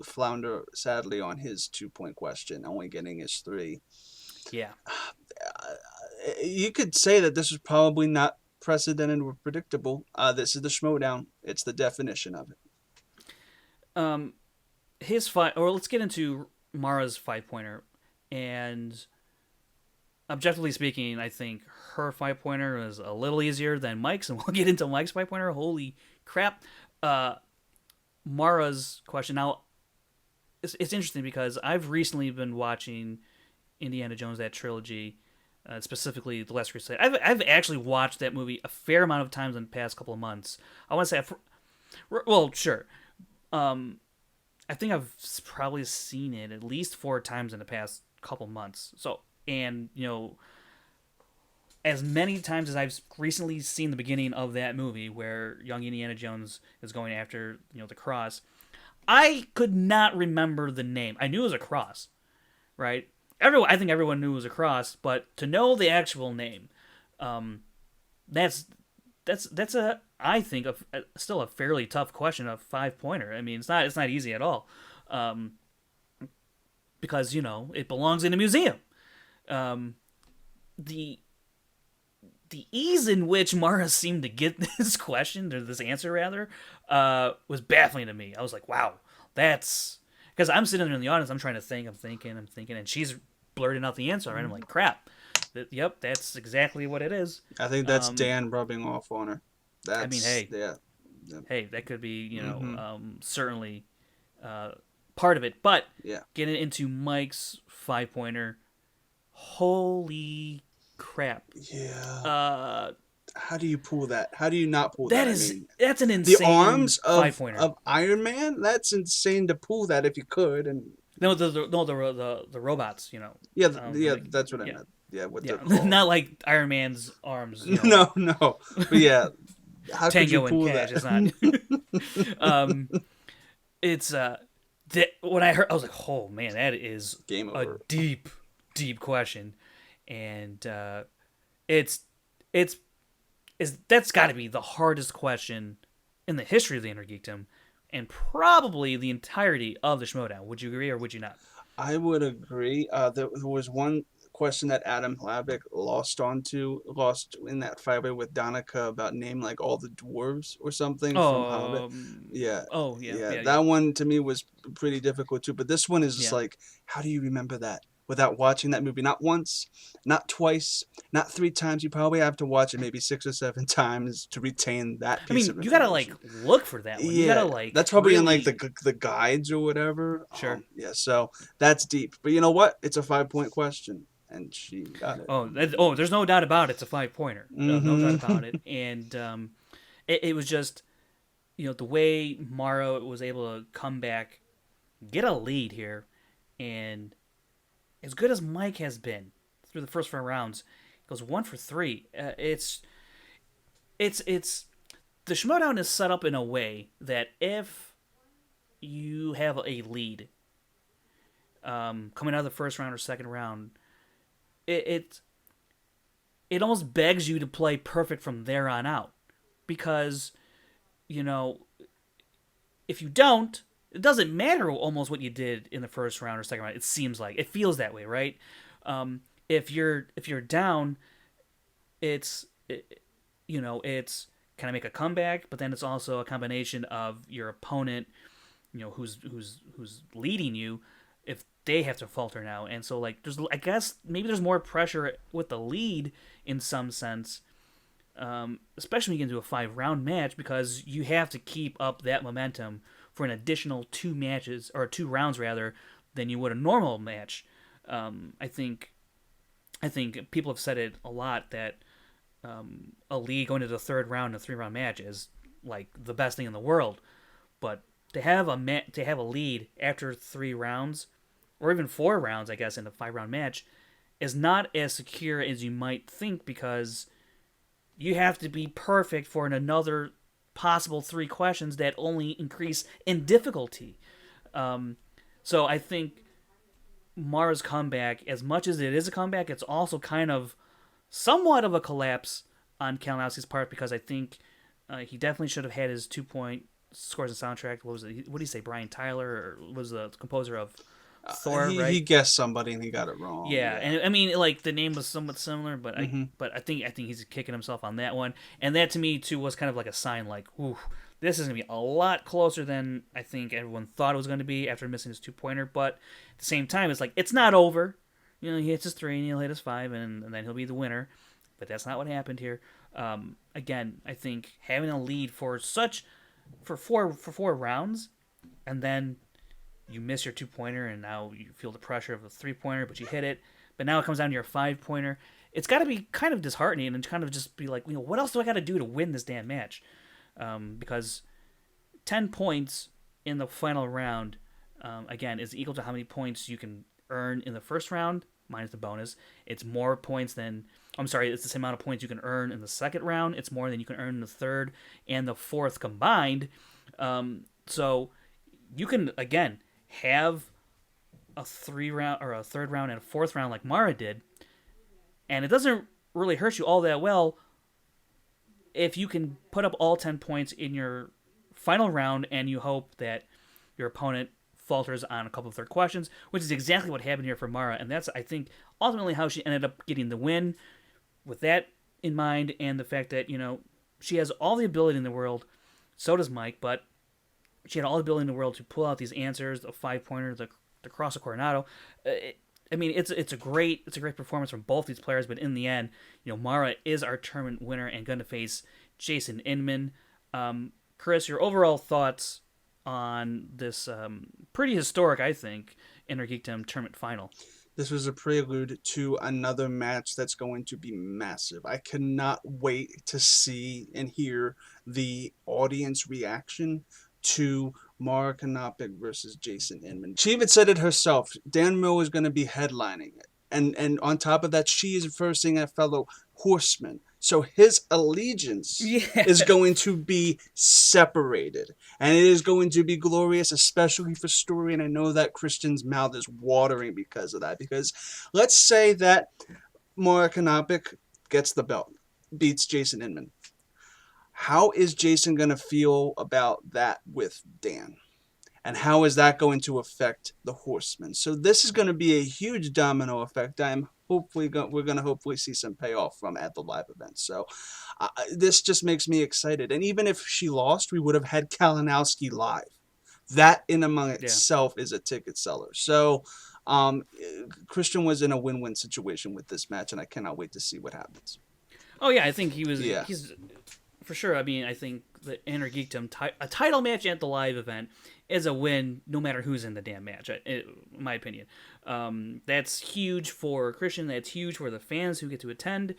flounder sadly on his 2-point question, only getting his 3. Yeah. You could say that this was probably not precedented or predictable. This is the Schmoedown. It's the definition of it. Let's get into Mara's 5-pointer. And objectively speaking, I think her 5-pointer is a little easier than Mike's, and we'll get into Mike's 5-pointer. Holy crap. Mara's question. Now, it's interesting because I've recently been watching Indiana Jones, that trilogy, specifically The Last Crusade. I've actually watched that movie a fair amount of times in the past couple of months. I want to say, well, sure. I think I've probably seen it at least 4 times in the past couple months. So, and, you know, as many times as I've recently seen the beginning of that movie where young Indiana Jones is going after, you know, the cross, I could not remember the name. I knew it was a cross, right? I think everyone knew it was a cross, but to know the actual name, that's I think still a fairly tough question, a 5-pointer. I mean, it's not easy at all, because, you know, it belongs in a museum. The ease in which Mara seemed to get this question, or this answer rather, was baffling to me. I was like, wow, that's... Because I'm sitting there in the audience, I'm trying to think, I'm thinking, and she's blurting out the answer, and I'm like, crap. Yep, that's exactly what it is. I think that's Dan rubbing off on her. I mean, hey. Yeah. Hey, that could be, you know, certainly part of it. But getting into Mike's 5-pointer, holy crap. Yeah. How do you pull that? How do you not pull that? That's an insane the arms of 5-pointer. Of Iron Man? That's insane to pull that if you could. And the robots, you know. Yeah, that's what I meant. Yeah, what they're called. Not like Iron Man's arms. You know. No. But yeah, how could you pull and Cash, that? It's not. It's when I heard, I was like, oh man, that is Game over. A deep question, and that's got to be the hardest question in the history of the Inner Geekdom, and probably the entirety of the Schmoedown. Would you agree or would you not? I would agree. There was one question that Adam Hlavik lost in that fight with Donica about name like all the dwarves or something from Hobbit. Yeah. Oh yeah. That one to me was pretty difficult too. But this one is just like, how do you remember that? without watching that movie. Not once, not twice, not 3 times. You probably have to watch it maybe 6 or 7 times to retain that I piece mean, of you gotta like information. look for that one. You Yeah, gotta like that's probably in really... like the guides or whatever. Sure. Yeah, so that's deep. But you know what? It's a 5-point question, and she got it. There's no doubt about it. It's a 5-pointer. No doubt about it. And it was just, the way Morrow was able to come back, get a lead here, and as good as Mike has been through the first 4 rounds, goes 1 for 3. It's the Schmoedown is set up in a way that if you have a lead coming out of the first round or second round, it almost begs you to play perfect from there on out, because if you don't, it doesn't matter almost what you did in the first round or second round. It seems like it feels that way, right? If you're down, it's kind of make a comeback, but then it's also a combination of your opponent, who's leading you, if they have to falter now. And so like I guess maybe there's more pressure with the lead in some sense, especially when you get into a 5-round match, because you have to keep up that momentum for an additional 2 matches, or 2 rounds rather, than you would a normal match. I think people have said it a lot that a lead going to the 3rd round in a 3-round match is like the best thing in the world. But to have a lead after 3 rounds, or even 4 rounds, I guess, in a 5-round match, is not as secure as you might think, because you have to be perfect for another possible 3 questions that only increase in difficulty. So I think Mara's comeback, as much as it is a comeback, it's also kind of somewhat of a collapse on Kalinowski's part, because I think he definitely should have had his 2-point scores and soundtrack. What was it? What did he say? Brian Tyler, or was the composer of Thor? Right? He guessed somebody and he got it wrong. Yeah, and I mean, like, the name was somewhat similar, but I think he's kicking himself on that one, and that to me too was kind of like a sign, like, ooh, this is gonna be a lot closer than I think everyone thought it was going to be after missing his 2-pointer. But at the same time, it's like, it's not over. He hits his 3 and he'll hit his 5, and then he'll be the winner. But that's not what happened here. Again, I think having a lead for 4 rounds, and then you miss your 2-pointer, and now you feel the pressure of a 3-pointer, but you hit it. But now it comes down to your 5-pointer. It's got to be kind of disheartening, and kind of just be like, what else do I got to do to win this damn match? Because 10 points in the final round, again, is equal to how many points you can earn in the first round minus the bonus. It's more points than... it's the same amount of points you can earn in the second round. It's more than you can earn in the third and the fourth combined. So you can, again, have a 3-round or a 3rd round and a 4th round like Mara did, and it doesn't really hurt you all that well if you can put up all 10 points in your final round, and you hope that your opponent falters on a couple of third questions, which is exactly what happened here for Mara, and that's, I think, ultimately how she ended up getting the win. With that in mind, and the fact that, she has all the ability in the world, so does Mike, but she had all the ability in the world to pull out these answers, the 5-pointer, the cross of Coronado. It's a great performance from both these players, but in the end, Mara is our tournament winner and going to face Jason Inman. Chris, your overall thoughts on this pretty historic, I think, Inner Geekdom tournament final? This was a prelude to another match that's going to be massive. I cannot wait to see and hear the audience reaction to Mara Kanopik versus Jason Inman. She even said it herself. Dan Miller is going to be headlining it. And on top of that, she is versing a fellow horseman. So his allegiance is going to be separated. And it is going to be glorious, especially for story. And I know that Christian's mouth is watering because of that. Because let's say that Mara Kanopik gets the belt, beats Jason Inman. How is Jason going to feel about that with Dan? And how is that going to affect the Horsemen? So this is going to be a huge domino effect. We're going to hopefully see some payoff from at the live event. So this just makes me excited. And even if she lost, we would have had Kalinowski live. That in among itself is a ticket seller. So Christian was in a win-win situation with this match, and I cannot wait to see what happens. Oh yeah, I think he was. Yeah. He's for sure. I mean, I think the Inner Geekdom a title match at the live event is a win, no matter who's in the damn match. In my opinion, that's huge for Christian. That's huge for the fans who get to attend,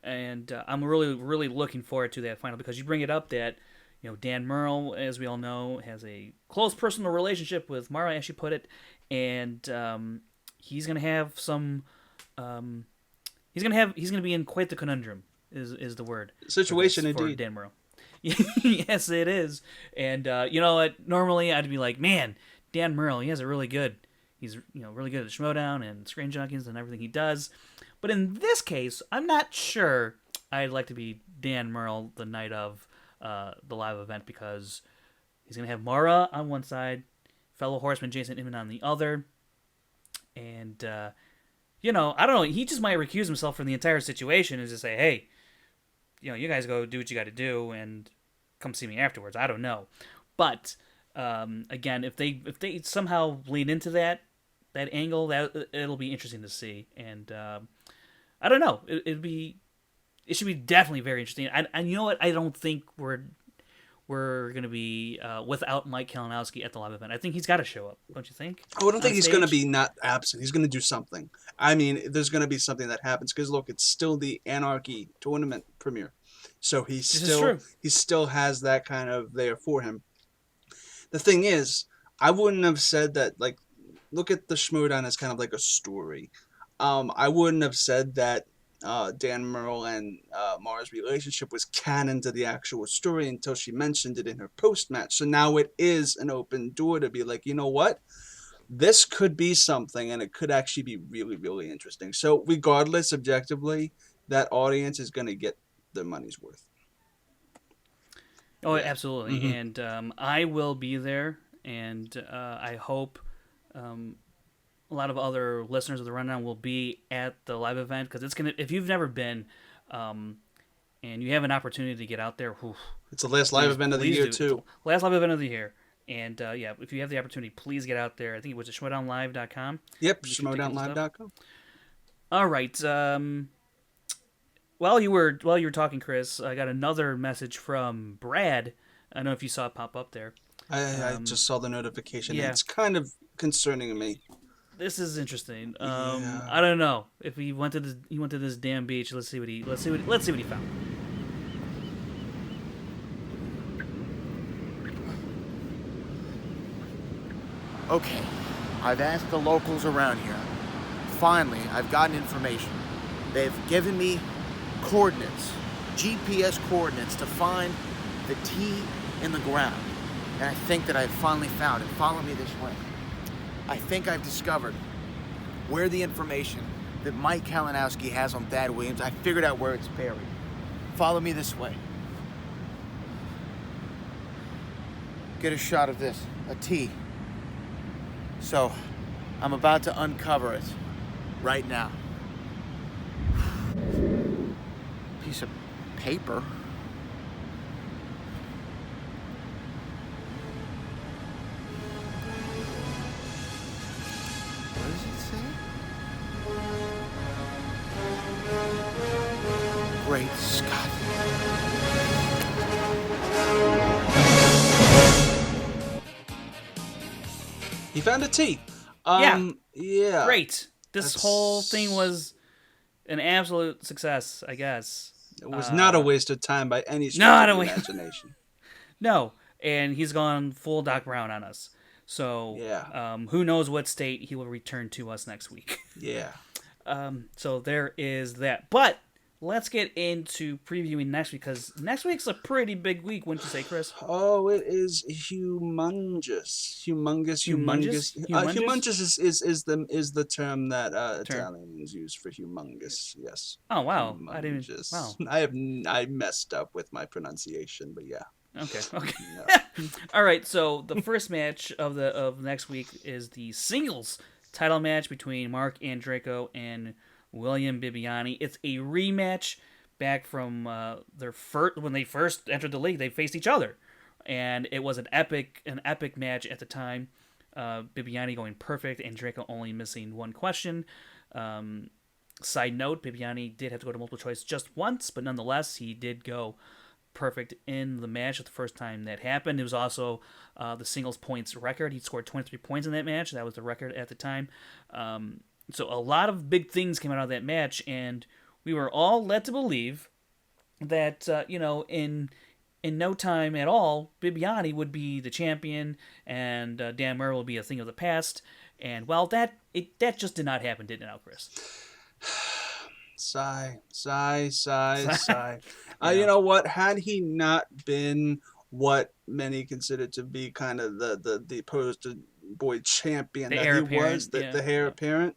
and I'm really, really looking forward to that final because you bring it up that Dan Murrell, as we all know, has a close personal relationship with Mara, as she put it, and he's gonna have some. He's gonna be in quite the conundrum. Is the word Situation for indeed. Dan Murrell. Yes, it is. And you know what? Normally, I'd be like, man, Dan Murrell, he's really good at Schmoedown and Screen Junkies and everything he does. But in this case, I'm not sure I'd like to be Dan Murrell the night of the live event because he's gonna have Mara on one side, fellow Horseman Jason Inman on the other, and I don't know. He just might recuse himself from the entire situation and just say, hey, you guys go do what you got to do and come see me afterwards. I don't know. But, again, if they somehow lean into that angle, it'll be interesting to see. And, I don't know. It should be definitely very interesting. And you know what? I don't think we're going to be without Mike Kalinowski at the live event. I think he's got to show up, don't you think? Oh, I don't think he's going to be not absent. He's going to do something. I mean, there's going to be something that happens because look, it's still the Anarchy tournament premiere, so he still has that kind of there for him. The thing is, I wouldn't have said that. Like, look at the Schmoedown as kind of like a story. I wouldn't have said that Dan Murrell and Mara's relationship was canon to the actual story until she mentioned it in her post-match. So now it is an open door to be like, you know what? This could be something, and it could actually be really, really interesting. So regardless, objectively, that audience is going to get their money's worth. Oh, yeah. Absolutely. Mm-hmm. And I will be there, and I hope a lot of other listeners of the Rundown will be at the live event because it's gonna. If you've never been, and you have an opportunity to get out there, it's the last live event of the year too. Last live event of the year, and if you have the opportunity, please get out there. I think it was at shmoedownlive.com. Yep, shmoedownlive.com. All right. While you were talking, Chris, I got another message from Brad. I don't know if you saw it pop up there. I just saw the notification. Yeah. And it's kind of concerning me. This is interesting. Yeah. I don't know if he went to this damn beach. Let's see what he found. Okay, I've asked the locals around here. Finally, I've gotten information. They've given me coordinates, GPS coordinates to find the T in the ground. And I think that I've finally found it. Follow me this way. I think I've discovered where the information that Mike Kalinowski has on Thad Williams, I figured out where it's buried. Follow me this way. Get a shot of this, a T. So, I'm about to uncover it right now. Piece of paper. What does it say? Great Scott. He found a T. Yeah. Great. This whole thing was an absolute success, I guess. It was not a waste of time by any stretch Not of a the waste. imagination. No, and he's gone full Doc Brown on us. So, Yeah. Who knows what state he will return to us next week. Yeah. So there is that. But let's get into previewing next week, because next week's a pretty big week, wouldn't you say, Chris? Oh, it is humongous. Humongous. Humongous is the term that Italians use for humongous. Yes. Oh wow! Humongous. I didn't. Wow. I messed up with my pronunciation, but yeah. Okay. Yeah. All right. So the first match of next week is the singles title match between Mark and Draco and William Bibiani. It's a rematch back from when they first entered the league. They faced each other, and it was an epic match at the time. Bibiani going perfect and Draco only missing one question. Side note, Bibiani did have to go to multiple choice just once, but nonetheless, he did go perfect in the match the first time that happened. It was also the singles points record. He scored 23 points in that match. That was the record at the time. So a lot of big things came out of that match, and we were all led to believe that, in no time at all, Bibiani would be the champion, and Dan Murray will be a thing of the past. And, well, that just did not happen, did it now, Chris? Sigh. You Yeah. know what? Had he not been what many considered to be kind of the poster boy champion The that heir he apparent, was, the yeah, heir yeah. apparent,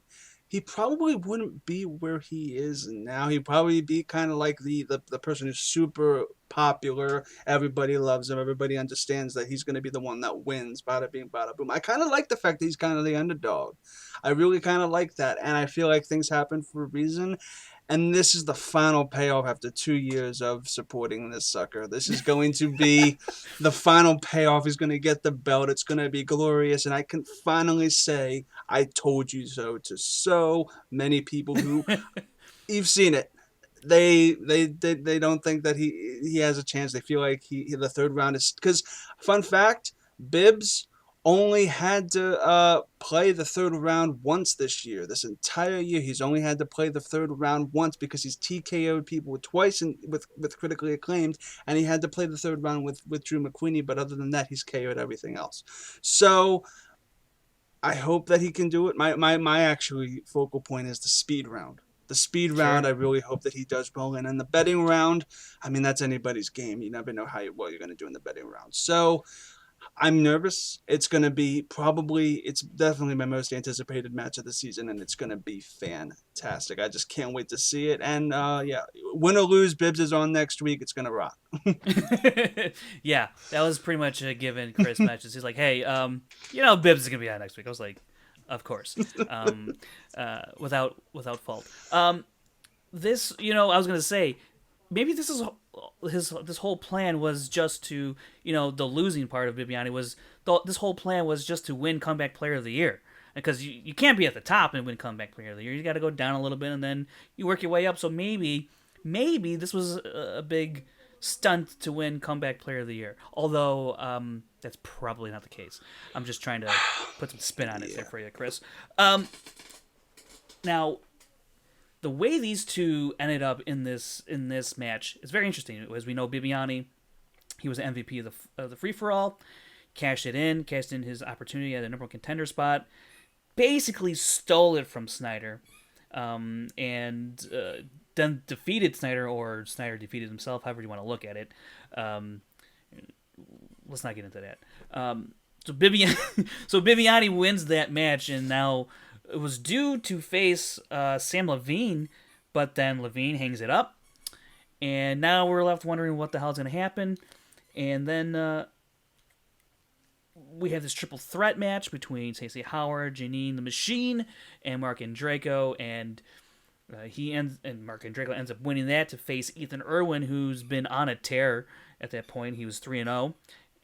he probably wouldn't be where he is now. He'd probably be kind of like the person who's super popular. Everybody loves him. Everybody understands that he's going to be the one that wins. Bada bing, bada boom. I kind of like the fact that he's kind of the underdog. I really kind of like that. And I feel like things happen for a reason. And this is the final payoff after 2 years of supporting this sucker. This is going to be the final payoff. He's going to get the belt. It's going to be glorious. And I can finally say, I told you so to so many people who, you've seen it. They don't think that he has a chance. They feel like the third round is, because fun fact, Bibbs only had to play the third round once this year. This entire year, he's only had to play the third round once because he's TKO'd people twice with critically acclaimed, and he had to play the third round with Drew McQueenie. But other than that, he's KO'd everything else. So I hope that he can do it. My actually focal point is the speed round. The speed round, I really hope that he does well in. And the betting round, I mean, that's anybody's game. You never know how well you're going to do in the betting round. So I'm nervous. It's definitely my most anticipated match of the season, and it's going to be fantastic. I just can't wait to see it. And win or lose, Bibbs is on next week. It's going to rock. Yeah, that was pretty much a given. Chris mentions he's like, "Hey, Bibbs is gonna be on next week." I was like, "Of course," without fault. This, I was gonna say, maybe this whole plan was just to, the losing part of Bibiani was this whole plan was just to win Comeback Player of the Year, because you can't be at the top and win Comeback Player of the Year. You got to go down a little bit and then you work your way up. So maybe this was a big stunt to win Comeback Player of the Year. Although that's probably not the case. I'm just trying to put some spin on it there for you, Chris. Now, the way these two ended up in this match is very interesting. As we know, Bibiani, he was the MVP of the free-for-all, cashed in his opportunity at the number one contender spot, basically stole it from Snyder, and then defeated Snyder, or Snyder defeated himself, however you want to look at it. Let's not get into that. So Bibiani wins that match, and now it was due to face Sam Levine, but then Levine hangs it up, and now we're left wondering what the hell's going to happen. And then we have this triple threat match between Stacey Howard, Janine the Machine, and Mark and Draco, and Mark and Draco ends up winning that to face Ethan Irwin, who's been on a tear at that point. He was 3-0,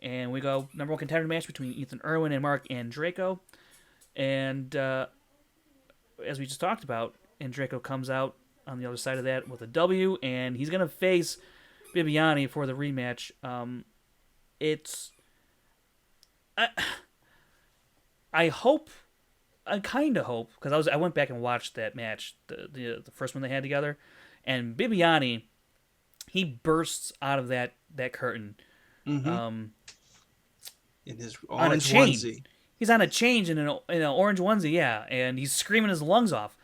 and we go number one contender match between Ethan Irwin and Mark and Draco, and as we just talked about, and Draco comes out on the other side of that with a W, and he's gonna face Bibiani for the rematch. I kind of hope, because I went back and watched that match, the first one they had together, and Bibiani, he bursts out of that curtain, In his on a orange chain. onesie. He's on a chain in an orange onesie, yeah, and he's screaming his lungs off.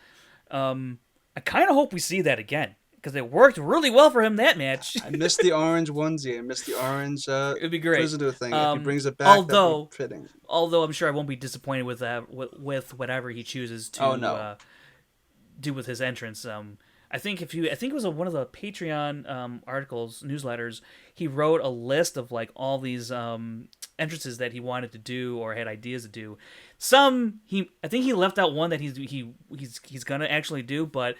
I kind of hope we see that again, because it worked really well for him that match. I miss the orange onesie. I miss the orange It'd be great. prisoner thing. If he brings it back, although that'd be fitting. I'm sure I won't be disappointed with whatever he chooses to do with his entrance. I think it was one of the Patreon articles, newsletters. He wrote a list of like all these entrances that he wanted to do or had ideas to do. I think he left out one that he's gonna actually do, but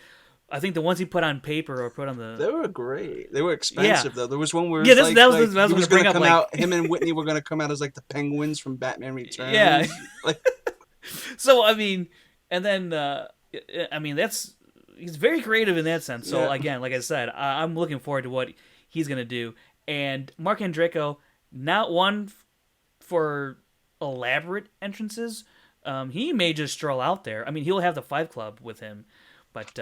I think the ones he put on paper or put on the. They were great. They were expensive though. There was one where Yeah, it's that was like, what I was he was gonna bring gonna up, come like- out. Him and Whitney were gonna come out as like the penguins from Batman Returns. Yeah. Like, So I mean, and then I mean he's very creative in that sense. So Yeah. again, like I said, I'm looking forward to what he's gonna do. And Mark Andreyko, not one for elaborate entrances. He may just stroll out there. I mean, he'll have the 5 Club with him, but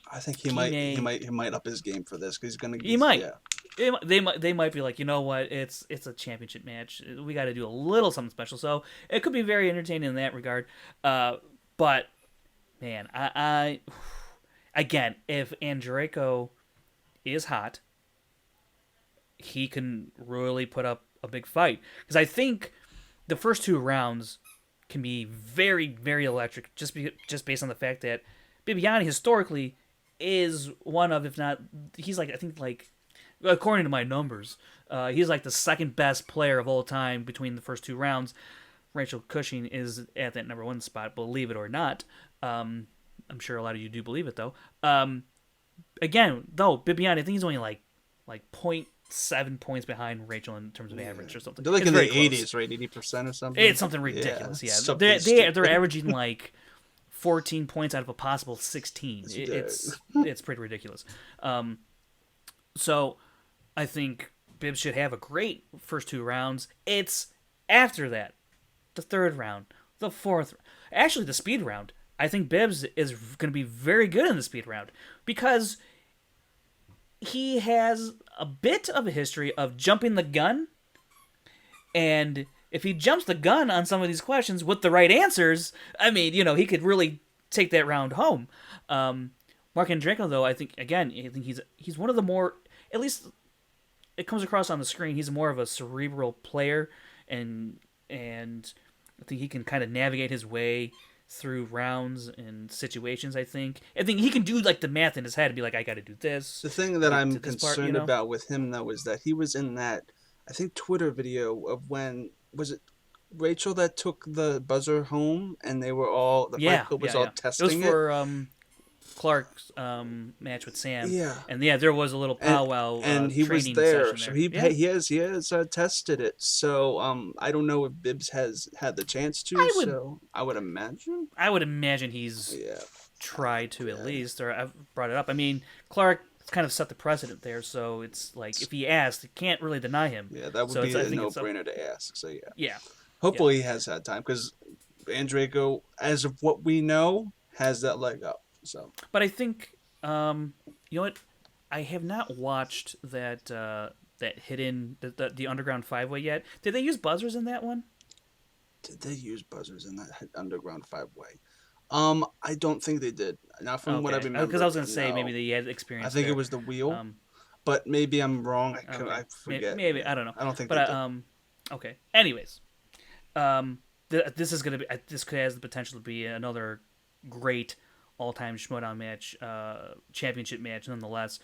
I think he might up his game for this because he's gonna. he might. Yeah. They might be like, you know what? It's a championship match. We got to do a little something special. So it could be very entertaining in that regard. But man, I again, if Andreyko is hot, he can really put up a big fight. Because I think the first 2 rounds can be very, very electric. Just based on the fact that Bibiani historically is one of, if not, he's like, I think like, according to my numbers, he's like the second best player of all time between the first 2 rounds. Rachel Cushing is at that number 1 spot, believe it or not. I'm sure a lot of you do believe it though. Again, though, Bibiani, I think he's only like 0.7 points behind Rachel in terms of average or something. They're like It's in the very close. 80s, right? 80% or something. It's something ridiculous. Yeah, something they're averaging like 14 points out of a possible 16. It's It's pretty ridiculous. So I think Bibbs should have a great first 2 rounds. It's after that, the 3rd round, the 4th, actually the speed round. I think Bibbs is going to be very good in the speed round because he has a bit of a history of jumping the gun, and if he jumps the gun on some of these questions with the right answers, I mean, he could really take that round home. Mark Andreyko, though, I think he's one of the more, at least it comes across on the screen, he's more of a cerebral player, and I think he can kind of navigate his way through rounds and situations. I think he can do like the math in his head and be like, I got to do this. The thing that I'm to this concerned part, about with him though is that he was in that, I think, Twitter video of when was it Rachel that took the buzzer home and they were all Fight Club was all testing it. Was for Clark's match with Sam. Yeah. And there was a little powwow and he was training there, session so there. he has tested it. So I don't know if Bibbs has had the chance to. I would imagine he's yeah. tried to at least, or I've brought it up. I mean, Clark kind of set the precedent there, so it's like if he asked, you can't really deny him. Yeah, that would so be a no-brainer to ask. So yeah. Yeah. Hopefully he has had time because Andreyko, as of what we know, has that leg up. So. But I think, you know what? I have not watched that hidden the Underground 5-Way yet. Did they use buzzers in that one? Did they use buzzers in that Underground 5-Way? I don't think they did. Not from what I remember. Because I was going to say maybe they had experience. I think there. It was the wheel, but maybe I'm wrong. I forget. Maybe I don't know. I don't think. But they did. Okay. Anyways, this is gonna be. This could has the potential to be another great all-time Schmoedown match, championship match, nonetheless.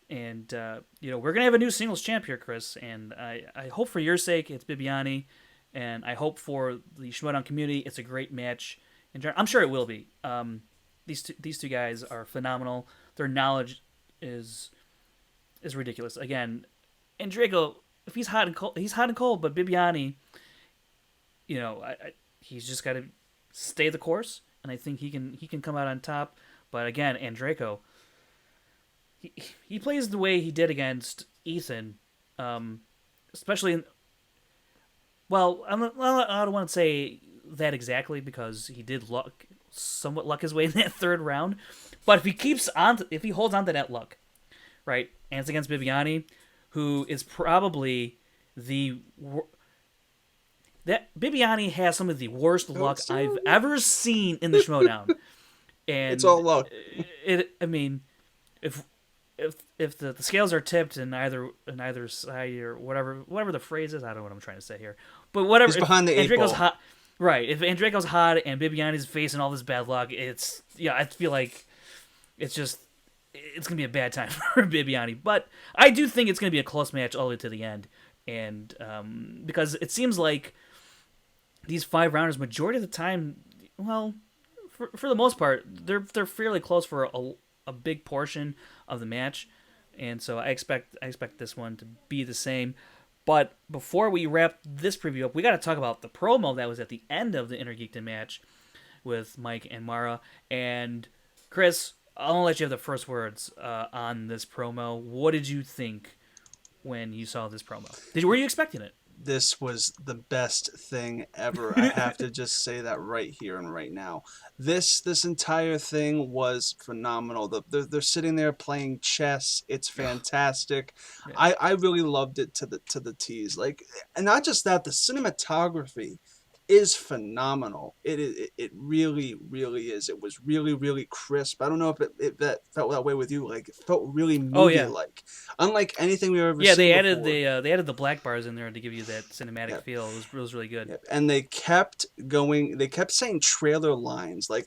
And we're gonna have a new singles champ here, Chris. And I hope for your sake it's Bibiani, and I hope for the Schmoedown community it's a great match. I'm sure it will be. These two guys are phenomenal. Their knowledge is ridiculous. Again, and Draco, if he's hot and cold, he's hot and cold. But Bibiani, he's just got to stay the course, and I think he can come out on top. But again, Andreyko, he plays the way he did against Ethan, especially in. Well, I don't want to say that exactly because he did somewhat luck his way in that 3rd round. But if he holds on to that luck, right, and it's against Bibiani, who is probably Bibiani has some of the worst luck I've ever seen in the Schmoedown. And it's all luck. I mean, if the scales are tipped in either side or whatever the phrase is, I don't know what I'm trying to say here, but whatever. He's behind the 8 ball. Hot, right? If Andreyko's hot and Bibiani's facing all this bad luck, I feel like it's gonna be a bad time for Bibiani. But I do think it's gonna be a close match all the way to the end, and because it seems like these 5 rounders, majority of the time, well, for the most part, they're fairly close for a big portion of the match, and so I expect this one to be the same. But before we wrap this preview up, we got to talk about the promo that was at the end of the Intergeekdom match with Mike and Mara. And Chris, I'll let you have the first words on this promo. What did you think when you saw this promo? Were you expecting it? This was the best thing ever. I have to just say that right here and right now. This entire thing was phenomenal. They're sitting there playing chess. It's fantastic. Yeah. I really loved it to the tease. Like, and not just that, the cinematography is phenomenal. It really, really is. It was really, really crisp. I don't know if it that felt that way with you. Like, it felt really movie-like. Unlike anything we've ever seen they added before. they added the black bars in there to give you that cinematic feel. It was really good. And they kept going. They kept saying trailer lines. Like,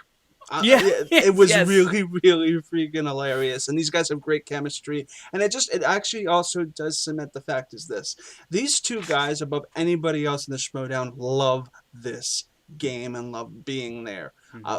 it was really, really freaking hilarious. And these guys have great chemistry. And it actually also does cement the fact is this: these two guys, above anybody else in the Schmoedown, love this game and love being there,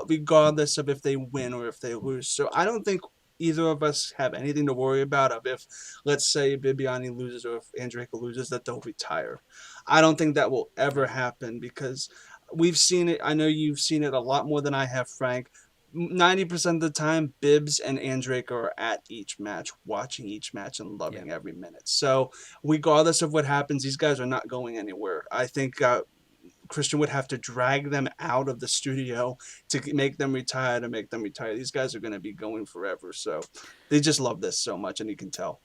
regardless of if they win or if they lose. So I don't think either of us have anything to worry about of if, let's say, Bibiani loses or if Draco loses, that they'll retire. I don't think that will ever happen because we've seen it. I know you've seen it a lot more than I have, Frank. 90% of the time, Bibbs and Draco are at each match, watching each match and loving every minute. So regardless of what happens, these guys are not going anywhere. I think Christian would have to drag them out of the studio to make them retire, These guys are going to be going forever. So they just love this so much, and you can tell.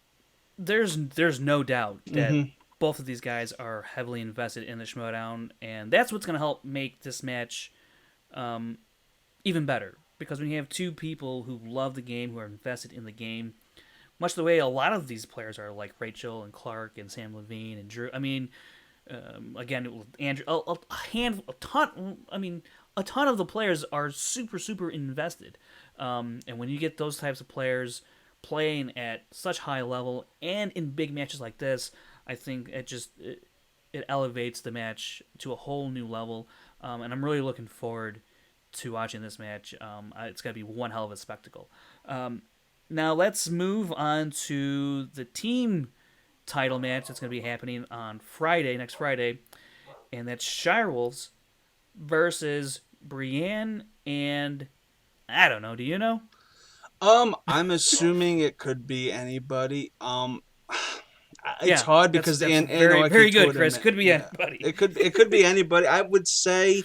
There's no doubt that both of these guys are heavily invested in the Schmoedown, and that's what's going to help make this match even better. Because when you have two people who love the game, who are invested in the game, much the way a lot of these players are, like Rachel and Clark and Sam Levine and Drew. I mean, again, Andrew, a ton of the players are super invested. And when you get those types of players playing at such high level and in big matches like this, I think it elevates the match to a whole new level. And I'm really looking forward to watching this match. It's going to be one hell of a spectacle. Now let's move on to the team title match that's going to be happening on next Friday, and that's Shirewolves versus Brienne and I don't know. Do you know? I'm assuming it could be anybody. It's hard because that's very good, Chris. Could be anybody. It could be anybody. I would say,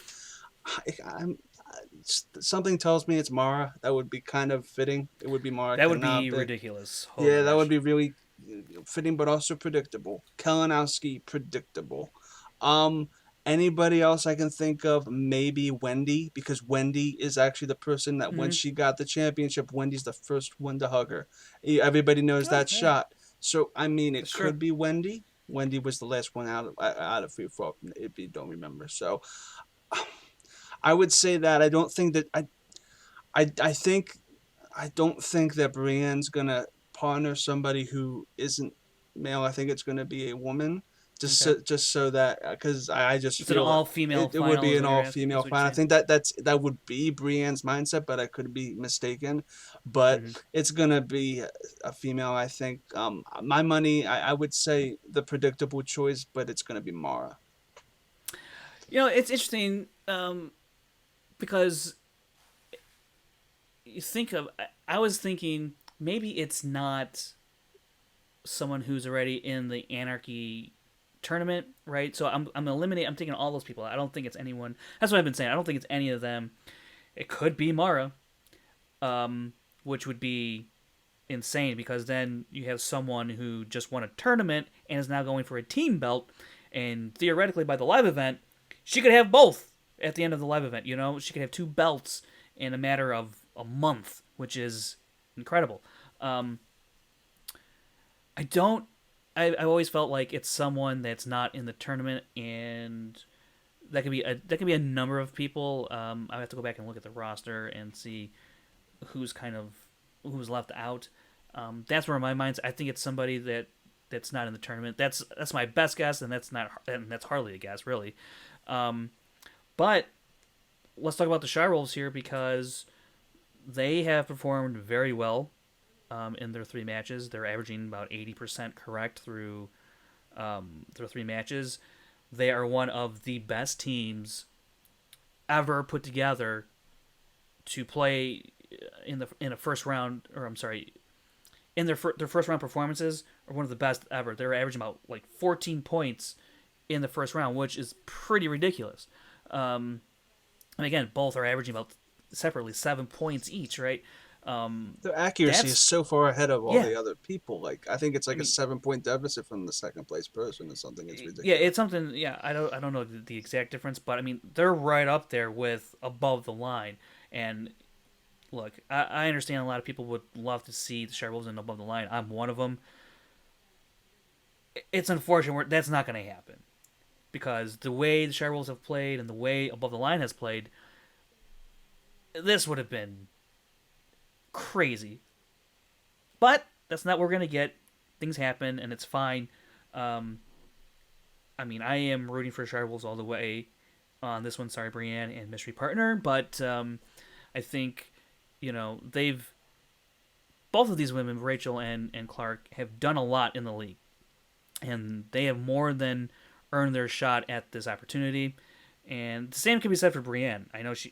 something tells me it's Mara. That would be kind of fitting. It would be Mara. That would be ridiculous. Yeah, that would be really fitting, but also predictable. Kalinowski, predictable. Anybody else I can think of? Maybe Wendy, because Wendy is actually the person that when she got the championship, Wendy's the first one to hug her. Everybody knows that shot. So I mean, it could be Wendy. Wendy was the last one out of free for all, if you don't remember. So I would say that I don't think that I don't think that Brienne's gonna partner somebody who isn't male. I think it's gonna be a woman. Just so that, because I just it's feel an all-female. It would be an all-female final. I think that would be Brienne's mindset, but I could be mistaken. But it's gonna be a female. I think. My money, I would say the predictable choice, but it's gonna be Mara. You know, it's interesting because you think of. I was thinking maybe it's not someone who's already in the Anarchy tournament, right? So I'm taking all those people. I don't think it's anyone. That's what I've been saying. I don't think it's any of them. It could be Mara, which would be insane because then you have someone who just won a tournament and is now going for a team belt, and theoretically by the live event, she could have both at the end of the live event. You know, she could have two belts in a matter of a month, which is incredible. I've always felt like it's someone that's not in the tournament, and that could be a number of people. I have to go back and look at the roster and see who's left out. That's where my mind's. I think it's somebody that's not in the tournament. That's my best guess, and that's hardly a guess, really. But let's talk about the Shirewolves here because they have performed very well in their 3 matches. They're averaging about 80% correct through their 3 matches. They are one of the best teams ever put together to play in a first round, or I'm sorry, in their first round performances are one of the best ever. They're averaging about like 14 points in the first round, which is pretty ridiculous. And again, both are averaging about separately 7 points each, right? Their accuracy is so far ahead of all the other people. Like, I think it's like a 7-point deficit from the second place person or something. It's ridiculous. Yeah, it's something. Yeah, I don't know the exact difference, but I mean they're right up there with above the line. And look, I understand a lot of people would love to see the Sharewolves in above the line. I'm one of them. It's unfortunate that's not going to happen because the way the Sharewolves have played and the way above the line has played, this would have been crazy. But that's not what we're going to get. Things happen, and it's fine. I mean, I am rooting for Sharewolves all the way on this one. Sorry, Brienne and Mystery Partner. But I think, both of these women, Rachel and Clark, have done a lot in the league. And they have more than earned their shot at this opportunity. And the same can be said for Brienne. I know she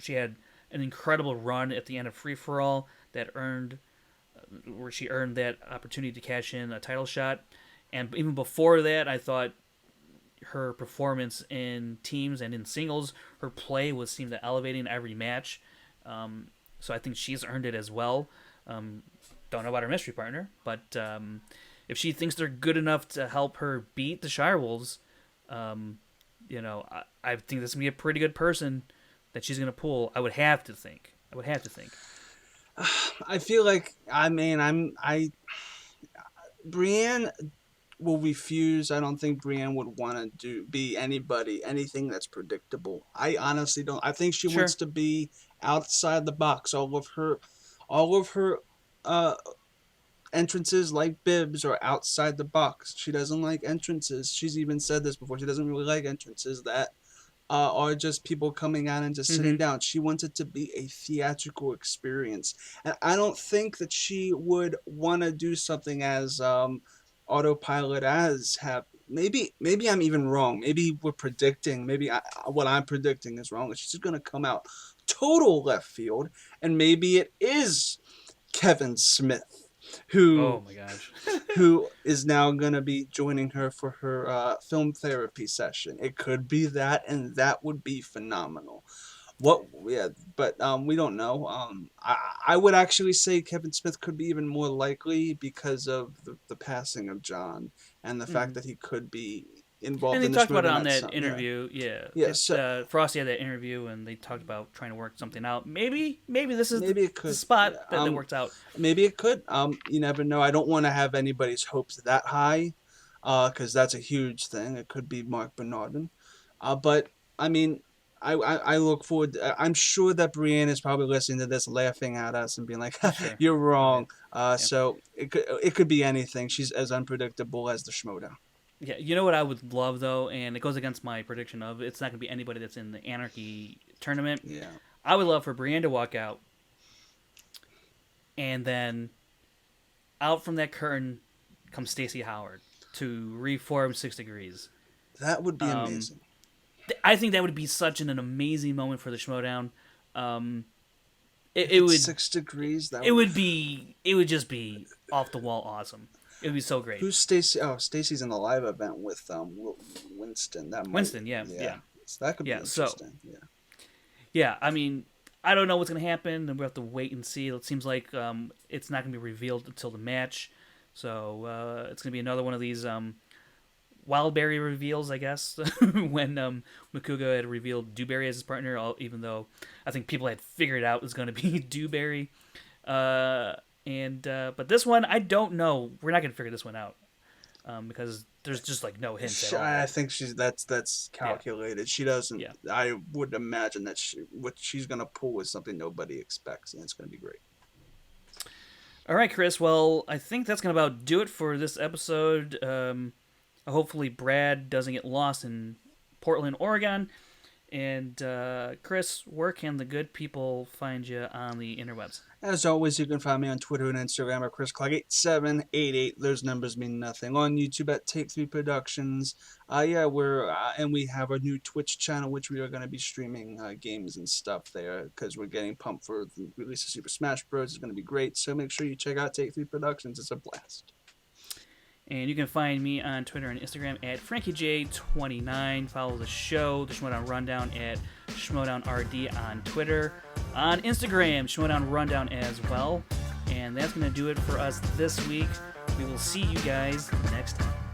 had an incredible run at the end of Free For All where she earned that opportunity to cash in a title shot. And even before that, I thought her performance in teams and in singles, her play seemed to elevating every match. So I think she's earned it as well. Don't know about her mystery partner, but if she thinks they're good enough to help her beat the Shirewolves, I think this is going to be a pretty good person that she's going to pull. I would have to think. I feel like, Brienne will refuse. I don't think Brienne would want to be anything that's predictable. I honestly don't. I think she wants to be outside the box. All of her entrances, like Bibbs, are outside the box. She doesn't like entrances. She's even said this before. She doesn't really like entrances that are just people coming out and just sitting down. She wants it to be a theatrical experience. And I don't think that she would want to do something as autopilot as have. Maybe I'm even wrong. Maybe we're predicting. Maybe what I'm predicting is wrong. She's going to come out total left field, and maybe it is Kevin Smith who who is now going to be joining her for her film therapy session. It could be that, and that would be phenomenal. But we don't know. I would actually say Kevin Smith could be even more likely because of the passing of John and the fact that he could be involved in the Schmoedown. And they talked about it on that interview. Yeah. So, Frosty had that interview, and they talked about trying to work something out. Maybe this is the spot that works out. Maybe it could. You never know. I don't want to have anybody's hopes that high, because that's a huge thing. It could be Mark Bernardin. But I mean, I look forward. I'm sure that Brienne is probably listening to this, laughing at us and being like, "You're wrong." So it could be anything. She's as unpredictable as the Schmoedown. Yeah, you know what I would love, though, and it goes against my prediction of it's not going to be anybody that's in the Anarchy tournament. Yeah. I would love for Brienne to walk out, and then out from that curtain comes Stacey Howard to reform 6 Degrees. That would be amazing. I think that would be such an amazing moment for the Schmoedown. It would 6 Degrees. It would just be off the wall awesome. It would be so great. Who's Stacey? Oh, Stacey's in the live event with Winston. Winston, yeah. So that could be interesting. Yeah, I mean, I don't know what's going to happen, and we have to wait and see. It seems like it's not going to be revealed until the match, so it's going to be another one of these Wildberry reveals, I guess, when Makuga had revealed Dewberry as his partner, even though I think people had figured out it was going to be Dewberry. But this one, I don't know. We're not going to figure this one out because there's just like no hints at all. I think that's calculated. Yeah. She doesn't. Yeah. I would imagine that what she's going to pull is something nobody expects, and it's going to be great. All right, Chris. Well, I think that's going to about do it for this episode. Hopefully, Brad doesn't get lost in Portland, Oregon, And Chris, where can the good people find you on the interwebs? As always, you can find me on Twitter and Instagram at ChrisClark8788. Those numbers mean nothing. On YouTube at Take 3 Productions. And we have a new Twitch channel, which we are going to be streaming games and stuff there because we're getting pumped for the release of Super Smash Bros. It's going to be great. So make sure you check out Take 3 Productions. It's a blast. And you can find me on Twitter and Instagram at FrankieJ29. Follow the show, the Schmoedown Rundown, at SchmoedownRD on Twitter. On Instagram, Schmoedown Rundown as well. And that's going to do it for us this week. We will see you guys next time.